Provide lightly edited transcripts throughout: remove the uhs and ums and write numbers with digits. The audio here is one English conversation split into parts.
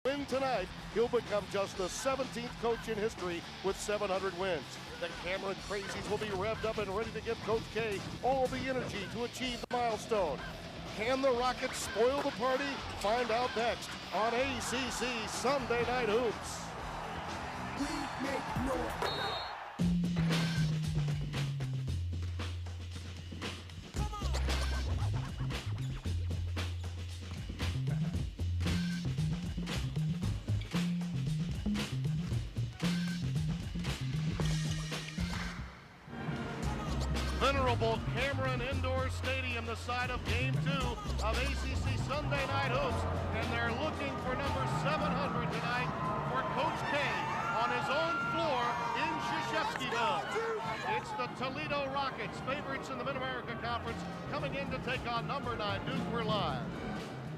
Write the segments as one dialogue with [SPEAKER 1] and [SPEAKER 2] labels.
[SPEAKER 1] win tonight, he'll become just the 17th coach in history with 700 wins. The Cameron Crazies will be revved up and ready to give Coach K all the energy to achieve the milestone. Can the Rockets spoil the party? Find out next on ACC Sunday Night Hoops.
[SPEAKER 2] We make noise.
[SPEAKER 1] Venerable Cameron Indoor Stadium, the site of Game 2 of ACC Sunday Night Hoops, and they're looking for number 700 tonight for Coach K on his own floor in Krzyzewskiville. It's the Toledo Rockets, favorites in the Mid-America Conference, coming in to take on number 9 Duke. We're live.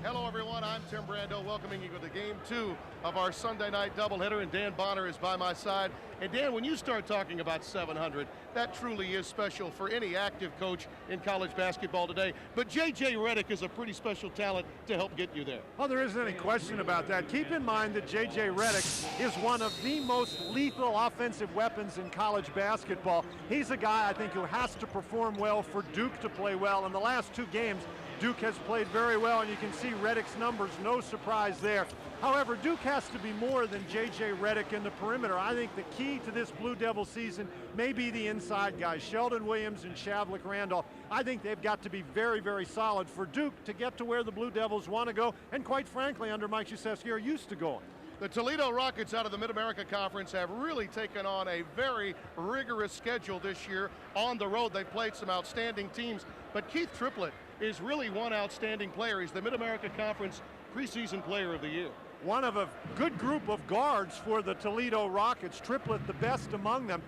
[SPEAKER 1] Hello everyone, I'm Tim Brando, welcoming you to Game 2 of our Sunday night doubleheader, and Dan Bonner is by my side. And Dan, when you start talking about 700, that truly is special for any active coach in college basketball today. But J.J. Redick is a pretty special talent to help get you there.
[SPEAKER 3] Oh, there isn't any question about that. Keep in mind that J.J. Redick is one of the most lethal offensive weapons in college basketball. He's a guy, I think, who has to perform well for Duke to play well. In the last 2 games, Duke has played very well, and you can see Redick's numbers, no surprise there. However, Duke has to be more than J.J. Redick in the perimeter. I think the key to this Blue Devil season may be the inside guys, Sheldon Williams and Shavlik Randolph. I think they've got to be very, very solid for Duke to get to where the Blue Devils want to go, and quite frankly, under Mike Krzyzewski, are used to going.
[SPEAKER 1] The Toledo Rockets out of the Mid-America Conference have really taken on a very rigorous schedule this year on the road. They've played some outstanding teams, but Keith Triplett is really one outstanding player. He's the Mid-America Conference preseason player of the year.
[SPEAKER 3] One of a good group of guards for the Toledo Rockets, Triplett the best among them.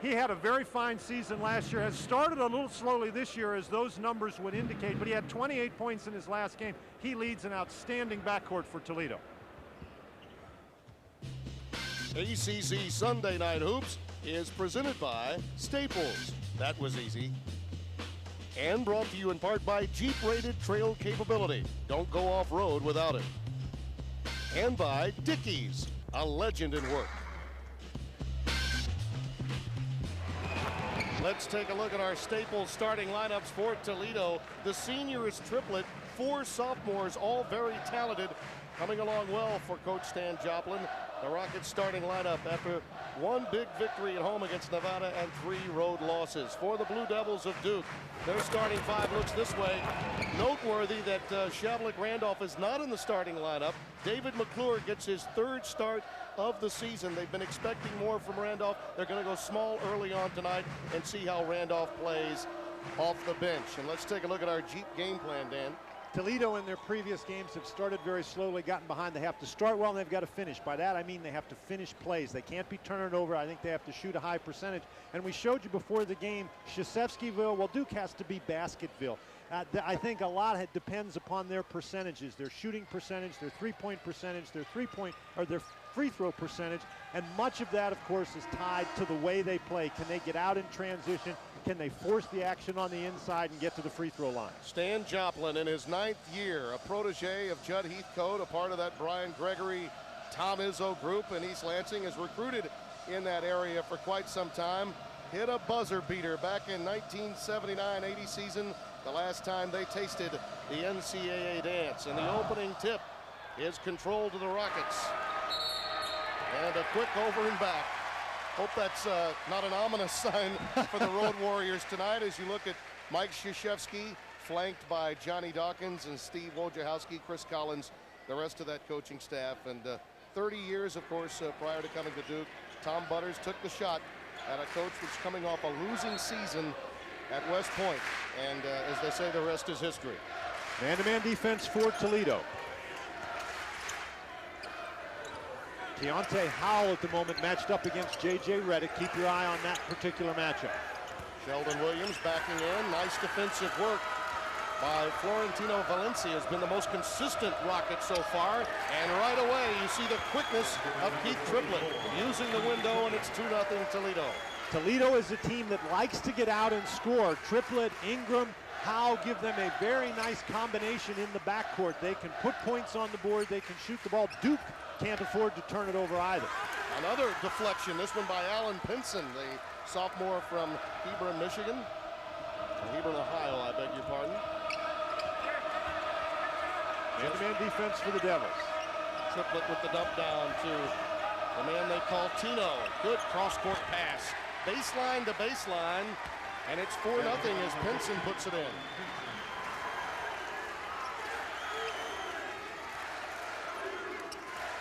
[SPEAKER 3] He had a very fine season last year, has started a little slowly this year as those numbers would indicate, but he had 28 points in his last game. He leads an outstanding backcourt for Toledo.
[SPEAKER 1] ACC Sunday Night Hoops is presented by Staples. That was easy. And brought to you in part by Jeep-rated trail capability. Don't go off-road without it. And by Dickies, a legend in work. Let's take a look at our Staples starting lineups for Toledo. The senior is Triplett, 4 sophomores, all very talented, coming along well for Coach Stan Joplin. The Rockets starting lineup after 1 big victory at home against Nevada and 3 road losses. For the Blue Devils of Duke, their starting 5 looks this way. Noteworthy that Shavlik Randolph is not in the starting lineup. David McClure gets his 3rd start of the season. They've been expecting more from Randolph. They're going to go small early on tonight and see how Randolph plays off the bench. And let's take a look at our Jeep game plan, Dan.
[SPEAKER 4] Toledo in their previous games have started very slowly, gotten behind. They have to start well and they've got to finish. By that I mean they have to finish plays. They can't be turning it over. I think they have to shoot a high percentage. And we showed you before the game, Krzyzewskiville, well, Duke has to be Basketville. I think a lot depends upon their percentages, their shooting percentage, their three-point percentage, their free throw percentage, and much of that, of course, is tied to the way they play. Can they get out in transition? Can they force the action on the inside and get to the free throw line?
[SPEAKER 1] Stan Joplin in his 9th year, a protege of Judd Heathcote, a part of that Brian Gregory, Tom Izzo group in East Lansing, has recruited in that area for quite some time. Hit a buzzer beater back in 1979-80 season, the last time they tasted the NCAA dance. And the opening tip is controlled to the Rockets. And a quick over and back. Hope that's not an ominous sign for the Road Warriors tonight as you look at Mike Krzyzewski, flanked by Johnny Dawkins and Steve Wojciechowski, Chris Collins, the rest of that coaching staff. And 30 years, of course, prior to coming to Duke, Tom Butters took the shot at a coach that's coming off a losing season at West Point. And as they say, the rest is history.
[SPEAKER 4] Man-to-man defense for Toledo. Keontae Howell at the moment matched up against J.J. Redick. Keep your eye on that particular matchup.
[SPEAKER 1] Sheldon Williams backing in. Nice defensive work by Florentino Valencia. Has been the most consistent Rocket so far. And right away, you see the quickness of Keith Triplett using the window, and it's 2-0 Toledo.
[SPEAKER 4] Toledo is a team that likes to get out and score. Triplett, Ingram, Howe give them a very nice combination in the backcourt. They can put points on the board. They can shoot the ball. Duke can't afford to turn it over either.
[SPEAKER 1] Another deflection, this one by Alan Pinson, the sophomore from Hebron, Michigan. Hebron, Ohio, I beg your pardon.
[SPEAKER 4] Man-to-man defense for the Devils.
[SPEAKER 1] Triplett with the dump down to the man they call Tino. Good cross-court pass. Baseline to baseline, and it's 4-0 as Pinson puts it in.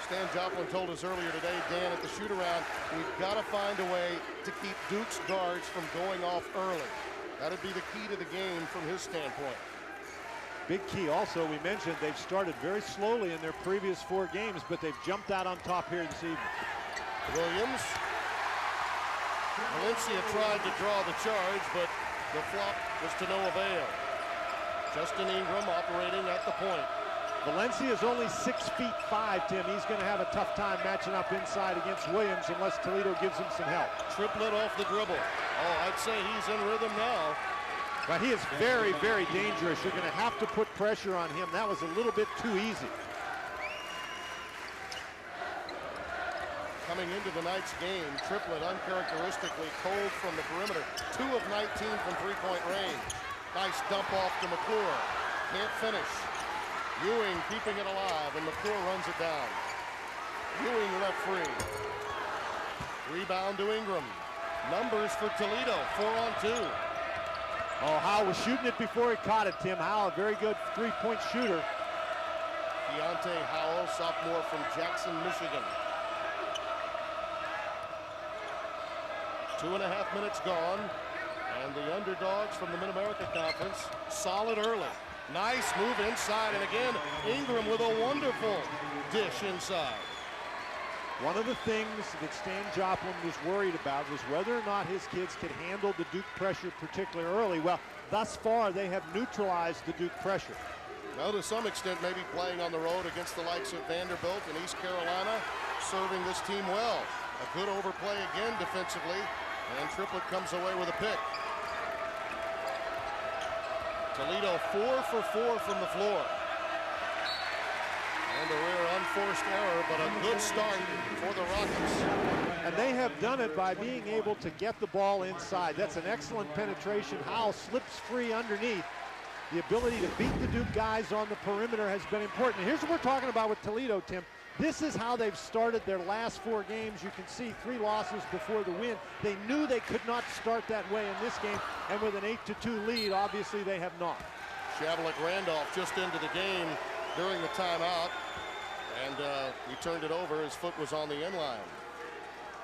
[SPEAKER 1] Stan Joplin told us earlier today, Dan, at the shoot-around, we've got to find a way to keep Duke's guards from going off early. That'd be the key to the game from his standpoint.
[SPEAKER 4] Big key also, we mentioned they've started very slowly in their previous 4 games, but they've jumped out on top here this evening.
[SPEAKER 1] Williams. Valencia tried to draw the charge, but the flop was to no avail. Justin Ingram operating at the point.
[SPEAKER 4] Valencia is only 6'5", Tim. He's going to have a tough time matching up inside against Williams unless Toledo gives him some help.
[SPEAKER 1] Triplett off the dribble. Oh, I'd say he's in rhythm now.
[SPEAKER 4] But he is very, very dangerous. You're going to have to put pressure on him. That was a little bit too easy.
[SPEAKER 1] Coming into the night's game, Triplett uncharacteristically cold from the perimeter. 2 of 19 from three-point range. Nice dump off to McClure. Can't finish. Ewing keeping it alive, and McClure runs it down. Ewing left free. Rebound to Ingram. Numbers for Toledo, 4-on-2.
[SPEAKER 4] Oh, Howe was shooting it before he caught it, Tim. Howe, a very good three-point shooter.
[SPEAKER 1] Deontay Howell, sophomore from Jackson, Michigan. 2.5 minutes gone, and the underdogs from the Mid-America Conference, solid early. Nice move inside, and again, Ingram with a wonderful dish inside.
[SPEAKER 4] One of the things that Stan Joplin was worried about was whether or not his kids could handle the Duke pressure particularly early. Well, thus far, they have neutralized the Duke pressure.
[SPEAKER 1] Now, to some extent, maybe playing on the road against the likes of Vanderbilt and East Carolina, serving this team well. A good overplay again defensively, and Triplett comes away with a pick. Toledo 4 for 4 from the floor. And a rare unforced error, but a good start for the Rockets.
[SPEAKER 4] And they have done it by being able to get the ball inside. That's an excellent penetration. Howe slips free underneath. The ability to beat the Duke guys on the perimeter has been important. And here's what we're talking about with Toledo, Tim. This is how they've started their last 4 games. You can see 3 losses before the win. They knew they could not start that way in this game, and with an 8-2 lead, obviously they have not.
[SPEAKER 1] Shavlik Randolph just into the game during the timeout, and he turned it over. His foot was on the inline.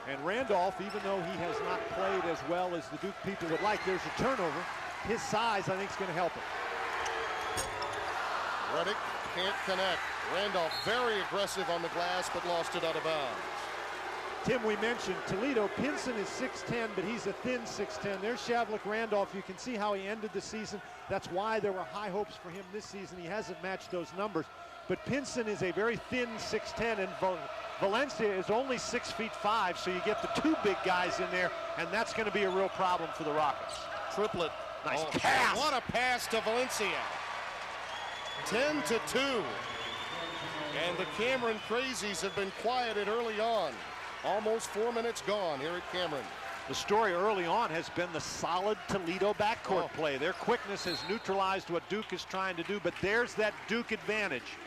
[SPEAKER 4] And Randolph, even though he has not played as well as the Duke people would like, there's a turnover. His size, I think, is going to help him.
[SPEAKER 1] Reddick can't connect. Randolph very aggressive on the glass, but lost it out of bounds.
[SPEAKER 4] Tim, we mentioned Toledo. Pinson is 6'10", but he's a thin 6'10". There's Shavlik Randolph. You can see how he ended the season. That's why there were high hopes for him this season. He hasn't matched those numbers. But Pinson is a very thin 6'10", and Valencia is only 6'5", so you get the 2 big guys in there, and that's going to be a real problem for the Rockets.
[SPEAKER 1] Triplett.
[SPEAKER 4] Nice pass.
[SPEAKER 1] What a pass to Valencia. 10-2. And the Cameron Crazies have been quieted early on. Almost 4 minutes gone here at Cameron.
[SPEAKER 4] The story early on has been the solid Toledo backcourt play. Their quickness has neutralized what Duke is trying to do, but there's that Duke advantage.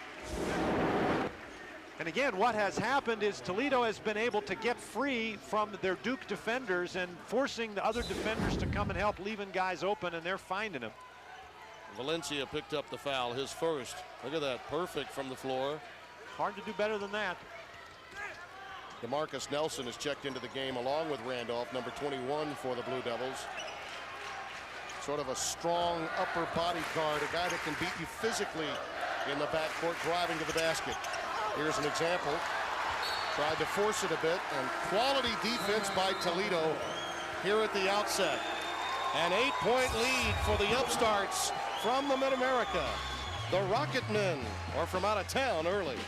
[SPEAKER 4] And again, what has happened is Toledo has been able to get free from their Duke defenders and forcing the other defenders to come and help, leaving guys open, and they're finding them.
[SPEAKER 1] Valencia picked up the foul, his first. Look at that, perfect from the floor.
[SPEAKER 4] Hard to do better than that.
[SPEAKER 1] DeMarcus Nelson has checked into the game along with Randolph, number 21 for the Blue Devils. Sort of a strong upper body guard, a guy that can beat you physically in the backcourt, driving to the basket. Here's an example. Tried to force it a bit, and quality defense by Toledo here at the outset. An 8-point lead for the upstarts from the Mid-America. The Rocket Men are from out of town early.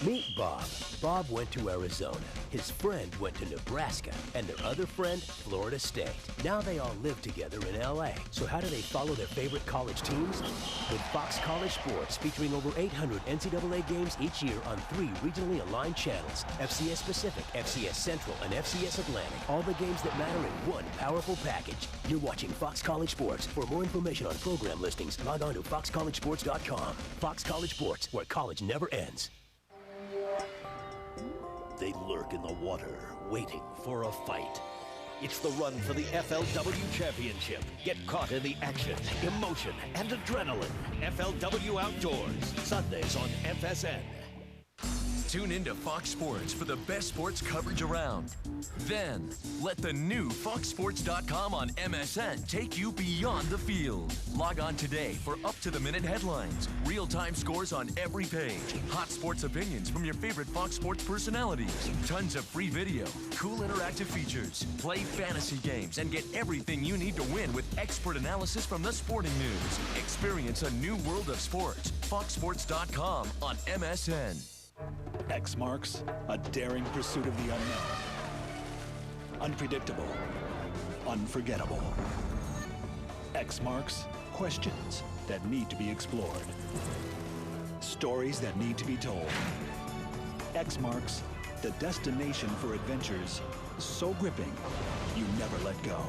[SPEAKER 2] Meet
[SPEAKER 5] Bob. Bob went to Arizona. His friend went to Nebraska. And their other friend, Florida State. Now they all live together in LA. So how do they follow their favorite college teams? With Fox College Sports, featuring over 800 NCAA games each year on 3 regionally aligned channels. FCS Pacific, FCS Central, and FCS Atlantic. All the games that matter in one powerful package. You're watching Fox College Sports. For more information on program listings, log on to foxcollegesports.com. Fox College Sports, where college never ends.
[SPEAKER 6] They lurk in the water, waiting for a fight. It's the run for the FLW Championship. Get caught in the action, emotion, and adrenaline. FLW Outdoors, Sundays on FSN.
[SPEAKER 7] Tune into Fox Sports for the best sports coverage around. Then, let the new foxsports.com on MSN take you beyond the field. Log on today for up-to-the-minute headlines, real-time scores on every page, hot sports opinions from your favorite Fox Sports personalities, tons of free video, cool interactive features, play fantasy games, and get everything you need to win with expert analysis from the sporting news. Experience a new world of sports. foxsports.com on MSN.
[SPEAKER 8] X marks a daring pursuit of the unknown. Unpredictable. Unforgettable. X marks questions that need to be explored. Stories that need to be told. X marks the destination for adventures so gripping you never let go.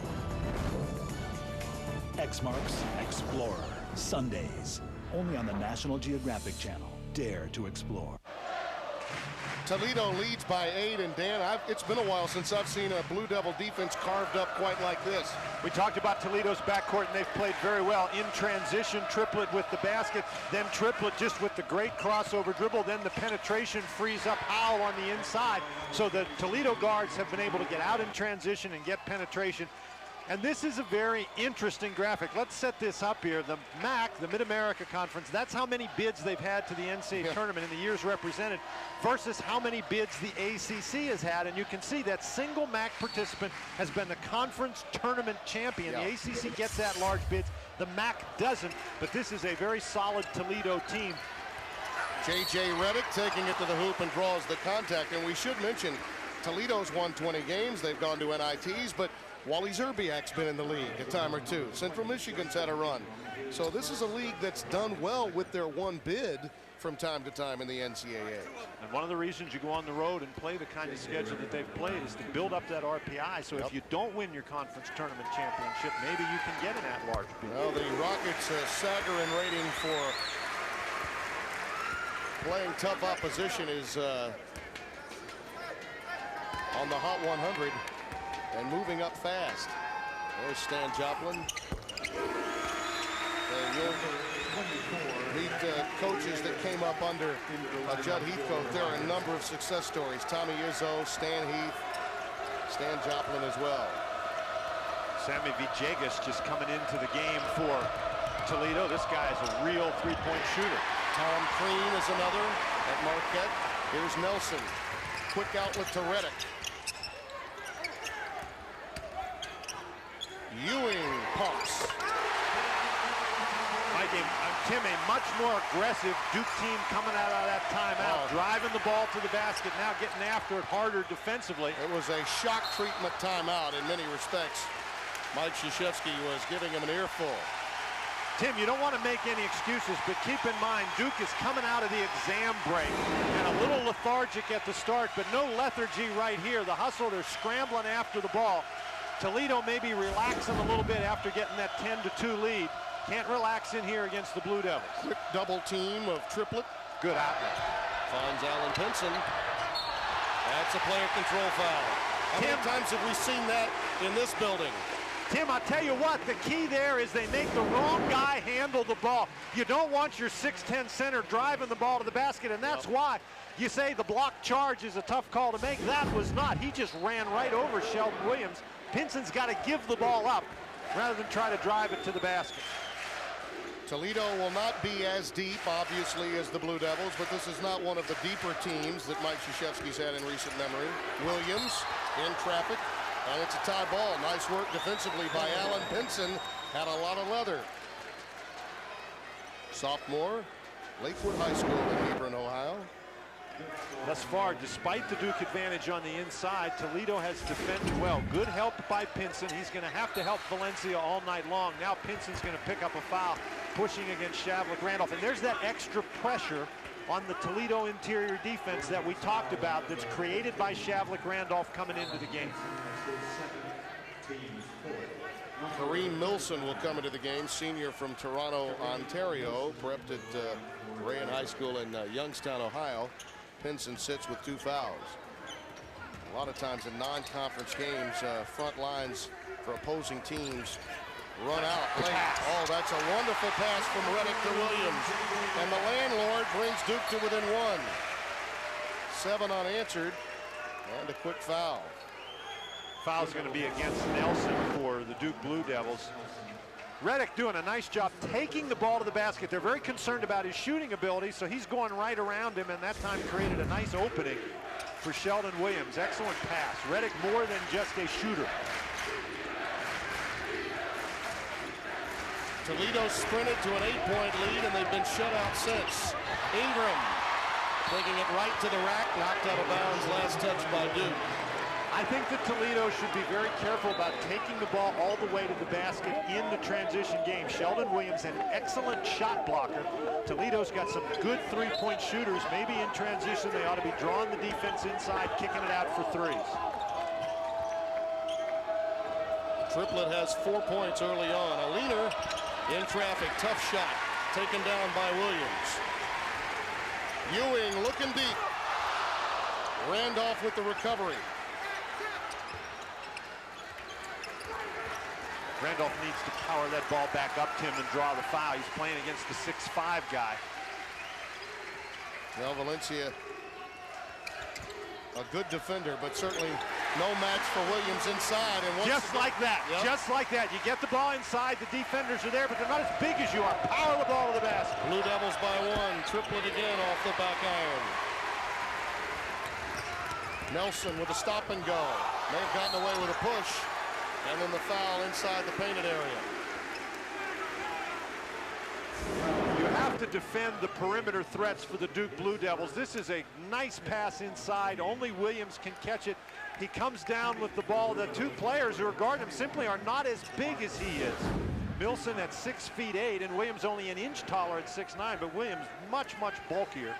[SPEAKER 8] X marks Explorer. Sundays. Only on the National Geographic Channel. Dare to explore.
[SPEAKER 1] Toledo leads by 8, and Dan, it's been a while since I've seen a Blue Devil defense carved up quite like this.
[SPEAKER 4] We talked about Toledo's backcourt, and they've played very well. In transition, triplet with the basket, then triplet just with the great crossover dribble, then the penetration frees up Howell on the inside. So the Toledo guards have been able to get out in transition and get penetration. And this is a very interesting graphic. Let's set this up here. The MAC, the Mid-America Conference, that's how many bids they've had to the NCAA tournament in the years represented versus how many bids the ACC has had. And you can see that single MAC participant has been the conference tournament champion. The ACC gets that large bids. The MAC doesn't, but this is a very solid Toledo team.
[SPEAKER 1] J.J. Redick taking it to the hoop and draws the contact. And we should mention, Toledo's won 20 games. They've gone to NITs, but Wally Zerbiak's been in the league a time or two. Central Michigan's had a run. So this is a league that's done well with their one bid from time to time in the NCAA.
[SPEAKER 4] And one of the reasons you go on the road and play the kind of schedule that they've played is to build up that RPI. So if you don't win your conference tournament championship, maybe you can get an at-large bid.
[SPEAKER 1] Well, the Rockets' Sagarin rating for playing tough opposition is on the hot 100. And moving up fast. There's Stan Joplin. And you'll meet coaches that came up under Judd Heathcote. There are a number of success stories. Tommy Izzo, Stan Heath, Stan Joplin as well.
[SPEAKER 4] Sammy Villegas just coming into the game for Toledo. This guy is a real three-point shooter.
[SPEAKER 1] Tom Crean is another at Marquette. Here's Nelson. Quick outlet to Redick. Ewing pumps.
[SPEAKER 4] Tim, a much more aggressive Duke team coming out of that timeout, driving the ball to the basket, now getting after it harder defensively.
[SPEAKER 1] It was a shock treatment timeout in many respects. Mike Krzyzewski was giving him an earful.
[SPEAKER 4] Tim, you don't want to make any excuses, but keep in mind, Duke is coming out of the exam break and a little lethargic at the start, but no lethargy right here. The hustle, they're scrambling after the ball. Toledo may be relaxing a little bit after getting that 10-2 lead. Can't relax in here against the Blue Devils.
[SPEAKER 1] Quick double team of triplet.
[SPEAKER 4] Good outlet.
[SPEAKER 1] Finds Alan Pinson. That's a player control foul. How many times have we seen that in this building?
[SPEAKER 4] Tim, I'll tell you what, the key there is they make the wrong guy handle the ball. You don't want your 6'10" center driving the ball to the basket, and that's why you say the block charge is a tough call to make. That was not. He just ran right over Sheldon Williams. Pinson's got to give the ball up rather than try to drive it to the basket.
[SPEAKER 1] Toledo will not be as deep, obviously, as the Blue Devils, but this is not one of the deeper teams that Mike Krzyzewski's had in recent memory. Williams in traffic, and it's a tie ball. Nice work defensively by Alan Pinson. Had a lot of leather. Sophomore, Lakewood High School in Hebron, Ohio.
[SPEAKER 4] Thus far, despite the Duke advantage on the inside, Toledo has defended well. Good help by Pinson. He's going to have to help Valencia all night long. Now Pinson's going to pick up a foul, pushing against Shavlik Randolph. And there's that extra pressure on the Toledo interior defense that we talked about that's created by Shavlik Randolph coming into the game.
[SPEAKER 1] Kareem Milson will come into the game, senior from Toronto, Ontario, prepped at Rayan High School in Youngstown, Ohio. Pinson sits with 2 fouls. A lot of times in non-conference games, front lines for opposing teams run out late. Oh, that's a wonderful pass from Reddick to Williams. And the landlord brings Duke to within 1. 7 unanswered, and a quick foul.
[SPEAKER 4] Foul's going to be against Nelson for the Duke Blue Devils. Reddick doing a nice job taking the ball to the basket. They're very concerned about his shooting ability, so he's going right around him, and that time created a nice opening for Sheldon Williams. Excellent pass. Reddick more than just a shooter.
[SPEAKER 1] Toledo sprinted to an 8-point lead, and they've been shut out since. Ingram taking it right to the rack, knocked out of bounds, last touch by Duke.
[SPEAKER 4] I think that Toledo should be very careful about taking the ball all the way to the basket in the transition game. Sheldon Williams, an excellent shot blocker. Toledo's got some good three-point shooters. Maybe in transition they ought to be drawing the defense inside, kicking it out for threes.
[SPEAKER 1] Triplett has 4 points early on. A leaner in traffic, tough shot, taken down by Williams. Ewing looking deep. Randolph with the recovery.
[SPEAKER 4] Randolph needs to power that ball back up to him and draw the foul. He's playing against the 6'5" guy.
[SPEAKER 1] Well, Valencia, a good defender, but certainly no match for Williams inside. And
[SPEAKER 4] just like that, just like that. You get the ball inside, the defenders are there, but they're not as big as you are. Power the ball to the basket.
[SPEAKER 1] Blue Devils by 1. Triplett again off the back iron. Nelson with a stop and go. May have gotten away with a push. And then the foul inside the painted area.
[SPEAKER 4] You have to defend the perimeter threats for the Duke Blue Devils. This is a nice pass inside. Only Williams can catch it. He comes down with the ball. The 2 players who are guarding him simply are not as big as he is. Milson at 6'8", and Williams only an inch taller at 6'9", but Williams much, much bulkier.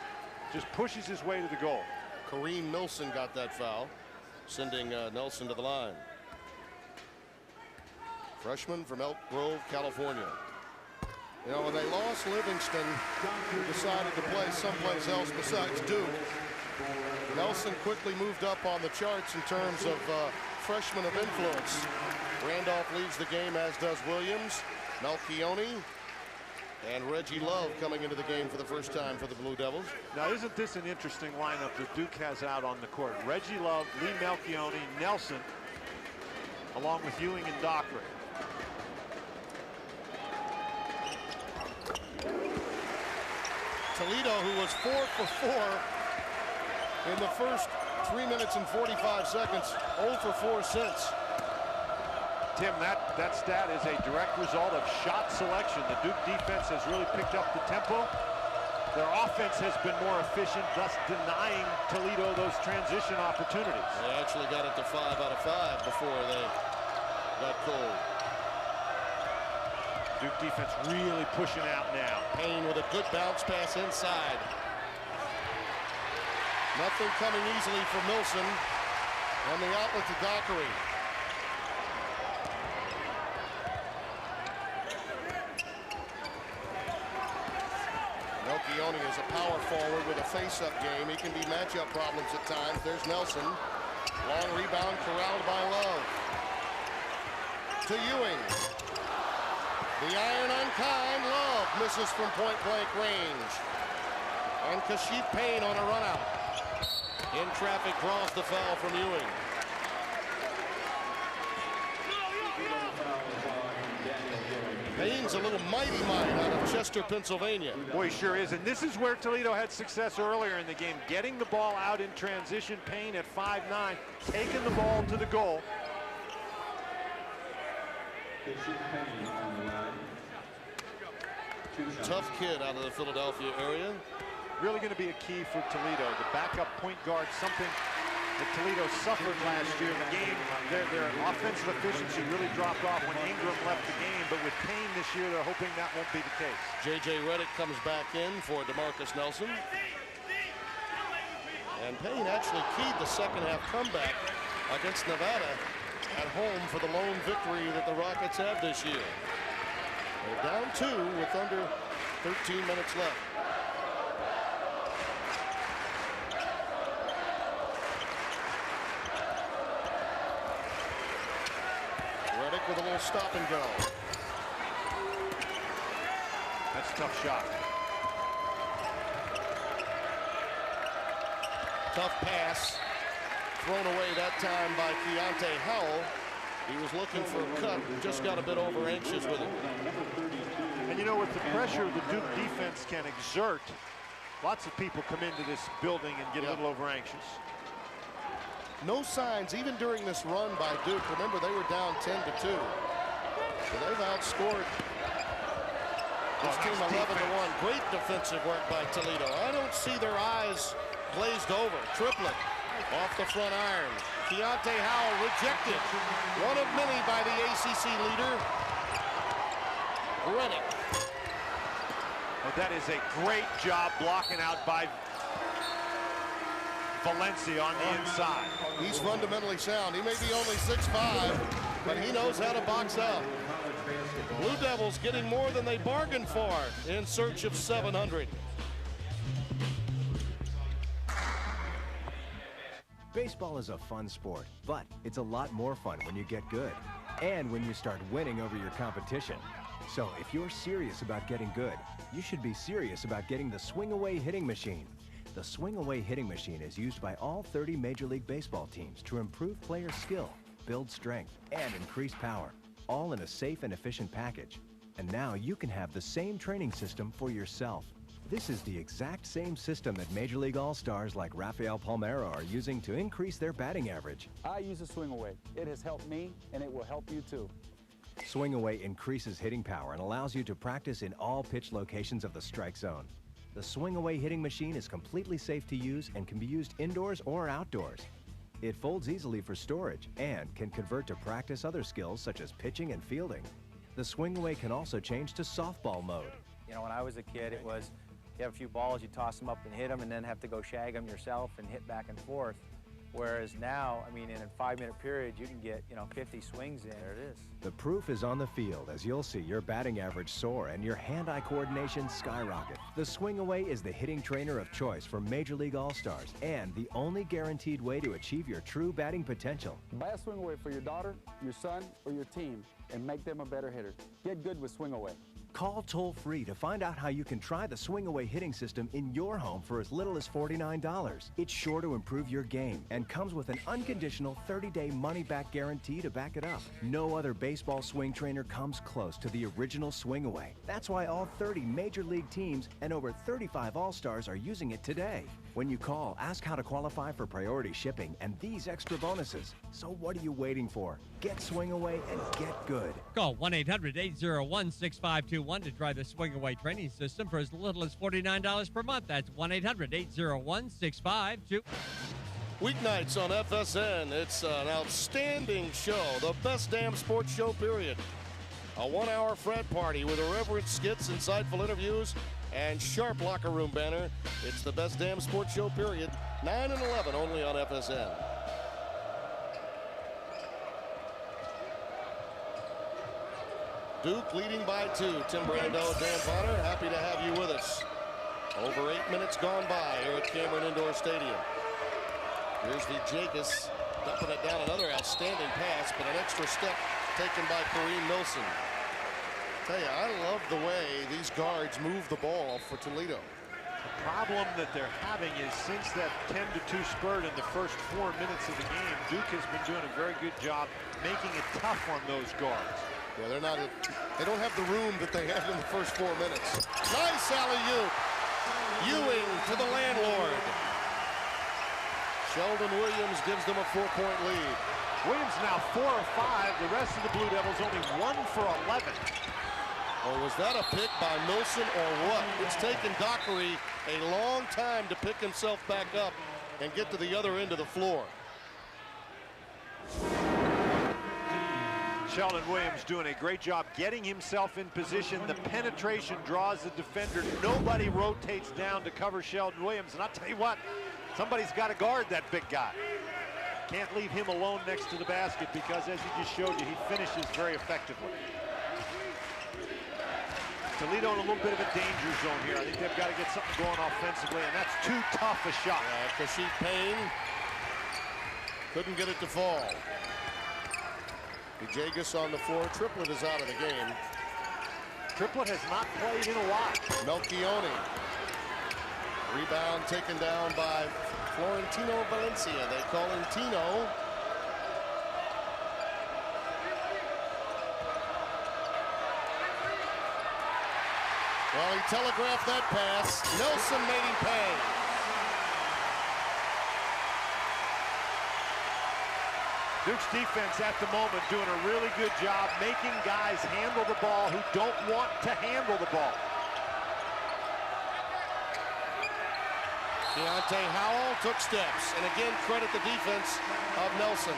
[SPEAKER 4] Just pushes his way to the goal.
[SPEAKER 1] Kareem Milson got that foul, sending Nelson to the line. Freshman from Elk Grove, California. You know, when they lost Livingston, decided to play someplace else besides Duke. Nelson quickly moved up on the charts in terms of freshman of influence. Randolph leads the game, as does Williams, Malchione, and Reggie Love coming into the game for the first time for the Blue Devils.
[SPEAKER 4] Now, isn't this an interesting lineup that Duke has out on the court? Reggie Love, Lee Malchione, Nelson, along with Ewing and Dockery.
[SPEAKER 1] Toledo, who was 4 for 4 in the first 3 minutes and 45 seconds, 0 for 4 since.
[SPEAKER 4] Tim, that stat is a direct result of shot selection. The Duke defense has really picked up the tempo. Their offense has been more efficient, thus denying Toledo those transition opportunities.
[SPEAKER 1] They actually got it to 5 out of 5 before they got cold.
[SPEAKER 4] Duke defense really pushing out now.
[SPEAKER 1] Payne with a good bounce pass inside. Nothing coming easily for Milson. And the outlet to Dockery. Malchione is a power forward with a face-up game. He can be matchup problems at times. There's Nelson. Long rebound corralled by Love. To Ewing. The iron on Kine. Love misses from point-blank range. And Kashif Payne on a run-out. In traffic, draws the foul from Ewing. Payne's a little mighty mite out of Chester, Pennsylvania.
[SPEAKER 4] Boy, he sure is. And this is where Toledo had success earlier in the game. Getting the ball out in transition. Payne at 5'9", taking the ball to the goal.
[SPEAKER 1] Tough kid out of the Philadelphia area.
[SPEAKER 4] really going to be a key for Toledo. The backup point guard, something that Toledo suffered last year. The game, their offensive efficiency really dropped off when Ingram left the game, but with Payne this year, they're hoping that won't be the case.
[SPEAKER 1] J.J. Redick comes back in for DeMarcus Nelson. And Payne actually keyed the second half comeback against Nevada at home for the lone victory that the Rockets have this year. They're down 2 with under 13 minutes left. Redick with a little stop and go.
[SPEAKER 4] That's a tough shot.
[SPEAKER 1] Tough pass. Thrown away that time by Keontae Howell. He was looking for a cut, just got a bit over anxious with it.
[SPEAKER 4] And you know, with the pressure the Duke defense can exert, lots of people come into this building and get a little over anxious.
[SPEAKER 1] No signs, even during this run by Duke. Remember, they were down 10-2. So they've outscored this team 11-1. Great defensive work by Toledo. I don't see their eyes glazed over. Triplet off the front iron. Keontae Howell rejected. One of many by the ACC leader, Redick.
[SPEAKER 4] Well, that is a great job blocking out by Valencia on the inside.
[SPEAKER 1] He's fundamentally sound. He may be only 6'5", but he knows how to box out. Blue Devils getting more than they bargained for in search of 700.
[SPEAKER 9] Baseball is a fun sport, but it's a lot more fun when you get good and when you start winning over your competition. So if you're serious about getting good, you should be serious about getting the Swing Away Hitting Machine. The Swing Away Hitting Machine is used by all 30 Major League Baseball teams to improve player skill, build strength, and increase power, all in a safe and efficient package. And now you can have the same training system for yourself. This is the exact same system that Major League All-Stars like Rafael Palmeiro are using to increase their batting average.
[SPEAKER 10] I use a Swing Away. It has helped me, and it will help you too.
[SPEAKER 9] Swing Away increases hitting power and allows you to practice in all pitch locations of the strike zone. The Swing Away Hitting Machine is completely safe to use and can be used indoors or outdoors. It folds easily for storage and can convert to practice other skills such as pitching and fielding. The Swing Away can also change to softball mode.
[SPEAKER 11] You know, when I was a kid, it was you have a few balls, you toss them up and hit them, and then have to go shag them yourself and hit back and forth. Whereas now, I mean, in a 5-minute period, you can get, 50 swings in. There it is.
[SPEAKER 9] The proof is on the field, as you'll see your batting average soar and your hand-eye coordination skyrocket. The Swing Away is the hitting trainer of choice for Major League All-Stars and the only guaranteed way to achieve your true batting potential.
[SPEAKER 10] Buy a Swing Away for your daughter, your son, or your team, and make them a better hitter. Get good with Swing Away.
[SPEAKER 9] Call toll-free to find out how you can try the Swing Away hitting system in your home for as little as $49. It's sure to improve your game and comes with an unconditional 30-day money-back guarantee to back it up. No other baseball swing trainer comes close to the original Swing Away. That's why all 30 Major League teams and over 35 All-Stars are using it today. When you call, ask how to qualify for priority shipping and these extra bonuses. So what are you waiting for? Get Swing Away and get good.
[SPEAKER 12] Call 1-800-801-6521 to try the Swing Away training system for as little as $49 per month. That's 1-800-801-6521.
[SPEAKER 1] Weeknights on FSN. It's an outstanding show. The best damn sports show, period. A 1-hour frat party with irreverent skits, insightful interviews, and sharp locker room banner. It's the best damn sports show, period. 9 and 11 only on FSN. Duke leading by 2. Tim Brando, Dan Bonner, happy to have you with us. Over 8 minutes gone by here at Cameron Indoor Stadium. Here's the Jacobs dumping it down. Another outstanding pass, but an extra step taken by Kareem Milson. Tell you, I love the way these guards move the ball for Toledo.
[SPEAKER 4] The problem that they're having is since that 10-2 spurt in the first 4 minutes of the game, Duke has been doing a very good job making it tough on those guards.
[SPEAKER 1] Yeah, they don't have the room that they had in the first 4 minutes. Nice alley-oop. Ewing to the landlord. Sheldon Williams gives them a 4-point lead.
[SPEAKER 4] Williams now 4 of 5. The rest of the Blue Devils only 1 for 11.
[SPEAKER 1] Or was that a pick by Milson or what? It's taken Dockery a long time to pick himself back up and get to the other end of the floor.
[SPEAKER 4] Sheldon Williams doing a great job getting himself in position. The penetration draws the defender. Nobody rotates down to cover Sheldon Williams. And I'll tell you what, somebody's got to guard that big guy. Can't leave him alone next to the basket because, as he just showed you, he finishes very effectively. Toledo in a little bit of a danger zone here. I think they've got to get something going offensively, and that's too tough a shot.
[SPEAKER 1] Kasheet Payne couldn't get it to fall. Jagus on the floor. Triplett is out of the game.
[SPEAKER 4] Triplett has not played in a while.
[SPEAKER 1] Melchione. Rebound taken down by Florentino Valencia. They call him Tino. Well, he telegraphed that pass. Nelson made him pay.
[SPEAKER 4] Duke's defense at the moment doing a really good job making guys handle the ball who don't want to handle the ball.
[SPEAKER 1] Deontay Howell took steps, and again credit the defense of Nelson.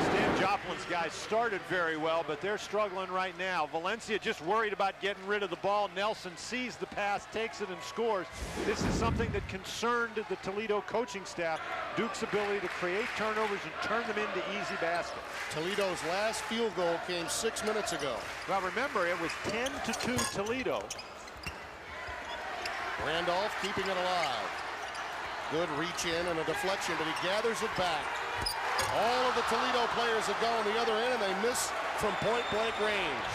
[SPEAKER 4] Stan Joplin's guys started very well, but they're struggling right now. Valencia just worried about getting rid of the ball. Nelson sees the pass, takes it, and scores. This is something that concerned the Toledo coaching staff. Duke's ability to create turnovers and turn them into easy baskets.
[SPEAKER 1] Toledo's last field goal came 6 minutes ago.
[SPEAKER 4] Well, remember, it was 10-2 Toledo.
[SPEAKER 1] Randolph keeping it alive. Good reach in and a deflection, but he gathers it back. All of the Toledo players have gone the other end, and they miss from point-blank range.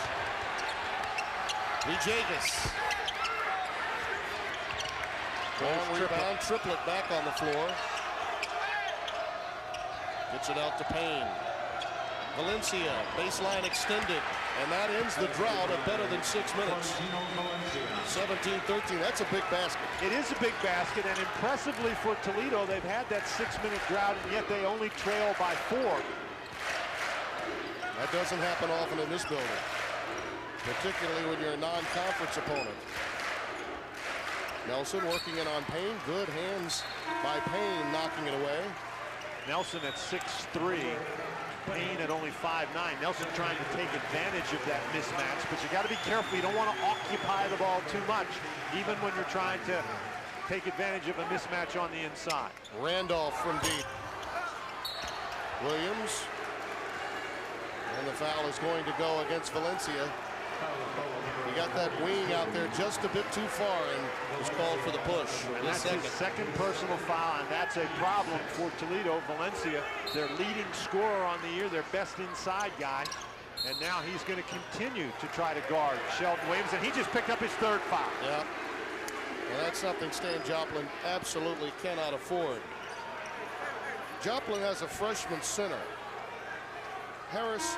[SPEAKER 1] Jagus. Long rebound, Triplett back on the floor. Gets it out to Payne. Valencia, baseline extended, and that ends the drought of better than 6 minutes. 17-13, that's a big basket.
[SPEAKER 4] It is a big basket, and impressively for Toledo, they've had that 6-minute drought, and yet they only trail by 4.
[SPEAKER 1] That doesn't happen often in this building, particularly when you're a non-conference opponent. Nelson working in on Payne. Good hands by Payne, knocking it away.
[SPEAKER 4] Nelson at 6'3". Payne at only 5'9". Nelson trying to take advantage of that mismatch, but you got to be careful. You don't want to occupy the ball too much, even when you're trying to take advantage of a mismatch on the inside.
[SPEAKER 1] Randolph from deep. Williams. And the foul is going to go against Valencia. He got that wing out there just a bit too far and was called for the push.
[SPEAKER 4] And that's his second personal foul, and that's a problem for Toledo. Valencia, their leading scorer on the year, their best inside guy. And now he's going to continue to try to guard Sheldon Williams, and he just picked up his third foul.
[SPEAKER 1] Yeah. And that's something Stan Joplin absolutely cannot afford. Joplin has a freshman center, Harris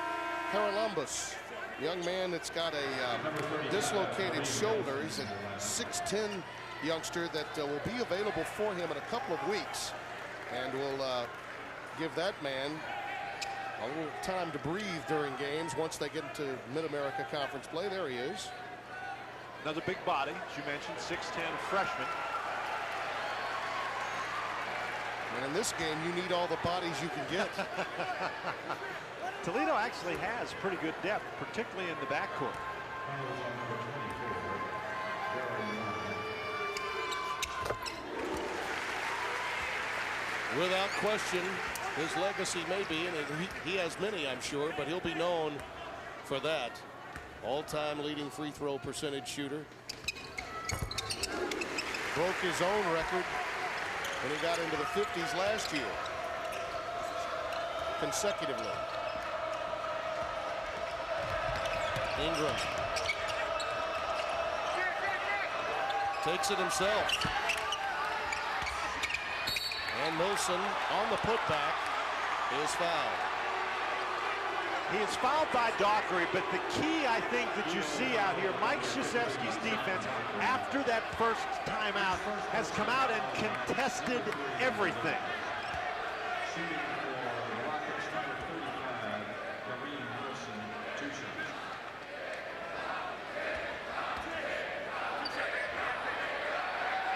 [SPEAKER 1] Haralambos. Young man that's got a dislocated shoulder. He's a 6'10" youngster that will be available for him in a couple of weeks, and will give that man a little time to breathe during games once they get into Mid-America Conference play. There he is.
[SPEAKER 4] Another big body, as you mentioned, 6'10" freshman.
[SPEAKER 1] And in this game, you need all the bodies you can get.
[SPEAKER 4] Toledo actually has pretty good depth, particularly in the backcourt.
[SPEAKER 1] Without question, his legacy may be, and he has many, I'm sure, but he'll be known for that. All-time leading free throw percentage shooter. Broke his own record when he got into the 50s last year, consecutively. Ingram takes it himself. And Milson on the putback is fouled.
[SPEAKER 4] He is fouled by Dockery, but the key, I think, that you see out here, Mike Krzyzewski's defense, after that first timeout, has come out and contested everything.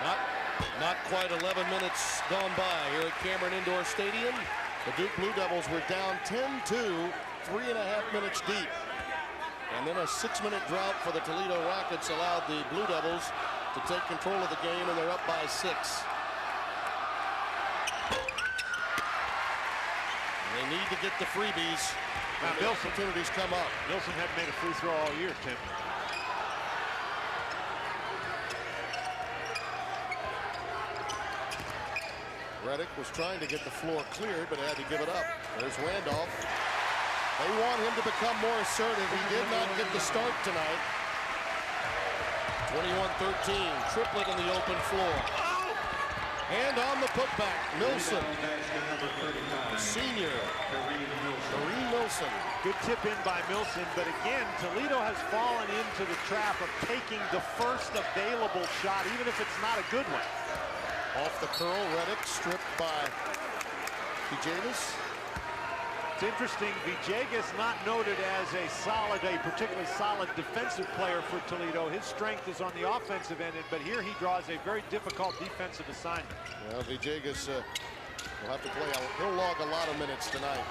[SPEAKER 1] Not quite 11 minutes gone by here at Cameron Indoor Stadium. The Duke Blue Devils were down 10-2, 3.5 minutes deep. And then a 6-minute drought for the Toledo Rockets allowed the Blue Devils to take control of the game, and they're up by 6. They need to get the freebies.
[SPEAKER 4] Now,
[SPEAKER 1] the opportunities come up.
[SPEAKER 4] Milson hadn't made a free throw all year, Tim.
[SPEAKER 1] Reddick was trying to get the floor cleared, but had to give it up. There's Randolph. They want him to become more assertive. He did not get the start tonight. 21-13, triplet in the open floor. And on the putback, Milson. The senior, Kareem Milson.
[SPEAKER 4] Good tip in by Milson, but again, Toledo has fallen into the trap of taking the first available shot, even if it's not a good one.
[SPEAKER 1] Off the curl, Reddick stripped by Villegas.
[SPEAKER 4] It's interesting, Villegas not noted as a particularly solid defensive player for Toledo. His strength is on the offensive end, but here he draws a very difficult defensive assignment.
[SPEAKER 1] Well, Villegas will have to play. He'll log a lot of minutes tonight.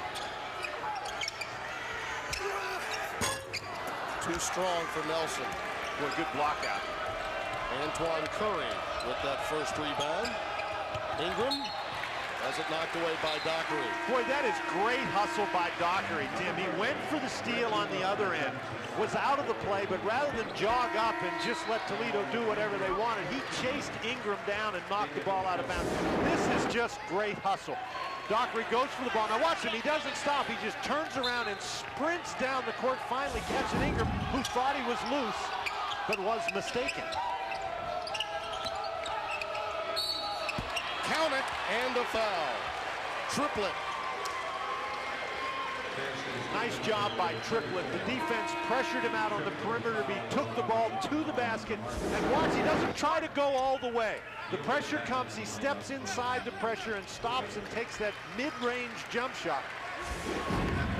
[SPEAKER 1] Too strong for Nelson.
[SPEAKER 4] Boy, good block out.
[SPEAKER 1] Antoine Curry with that first rebound. Ingram has it knocked away by Dockery.
[SPEAKER 4] Boy, that is great hustle by Dockery, Tim. He went for the steal on the other end, was out of the play, but rather than jog up and just let Toledo do whatever they wanted, he chased Ingram down and knocked the ball out of bounds. This is just great hustle. Dockery goes for the ball. Now watch him, he doesn't stop. He just turns around and sprints down the court, finally catching Ingram, who thought he was loose, but was mistaken.
[SPEAKER 1] Count it, and a foul. Triplet.
[SPEAKER 4] Nice job by Triplet. The defense pressured him out on the perimeter. He took the ball to the basket. And watch, he doesn't try to go all the way. The pressure comes, he steps inside the pressure and stops and takes that mid-range jump shot.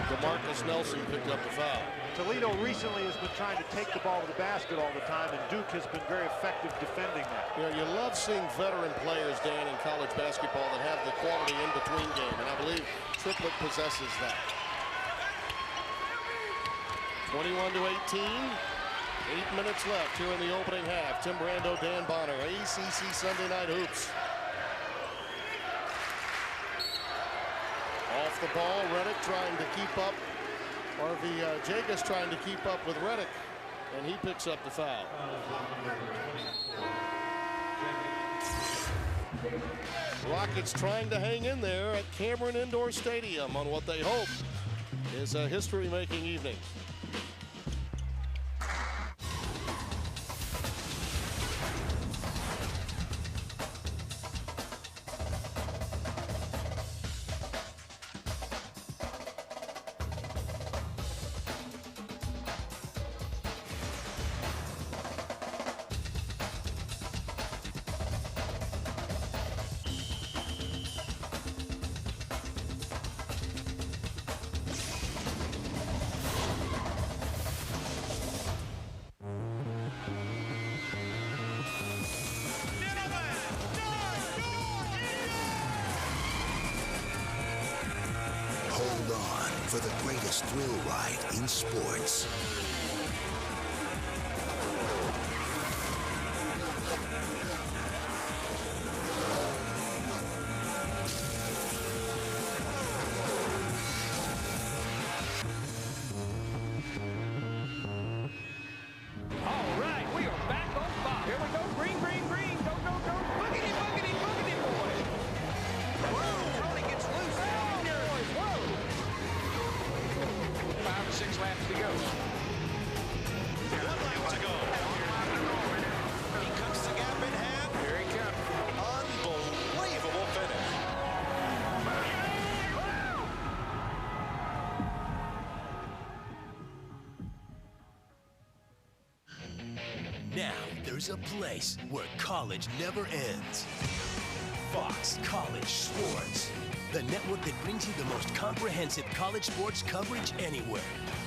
[SPEAKER 1] DeMarcus Nelson picked up the foul.
[SPEAKER 4] Toledo recently has been trying to take the ball to the basket all the time, and Duke has been very effective defending that.
[SPEAKER 1] You know, you love seeing veteran players, Dan, in college basketball that have the quality in between game, and I believe Triplet possesses that. 21-18, 8 minutes left here in the opening half. Tim Brando, Dan Bonner, ACC Sunday Night Hoops. Off the ball, Reddick trying to keep up, or Villegas trying to keep up with Reddick, and he picks up the foul. Rockets trying to hang in there at Cameron Indoor Stadium on what they hope is a history-making evening.
[SPEAKER 13] Hold on for the greatest thrill ride in sports.
[SPEAKER 5] Now, there's a place where college never ends. Fox College Sports. The network that brings you the most comprehensive college sports coverage anywhere.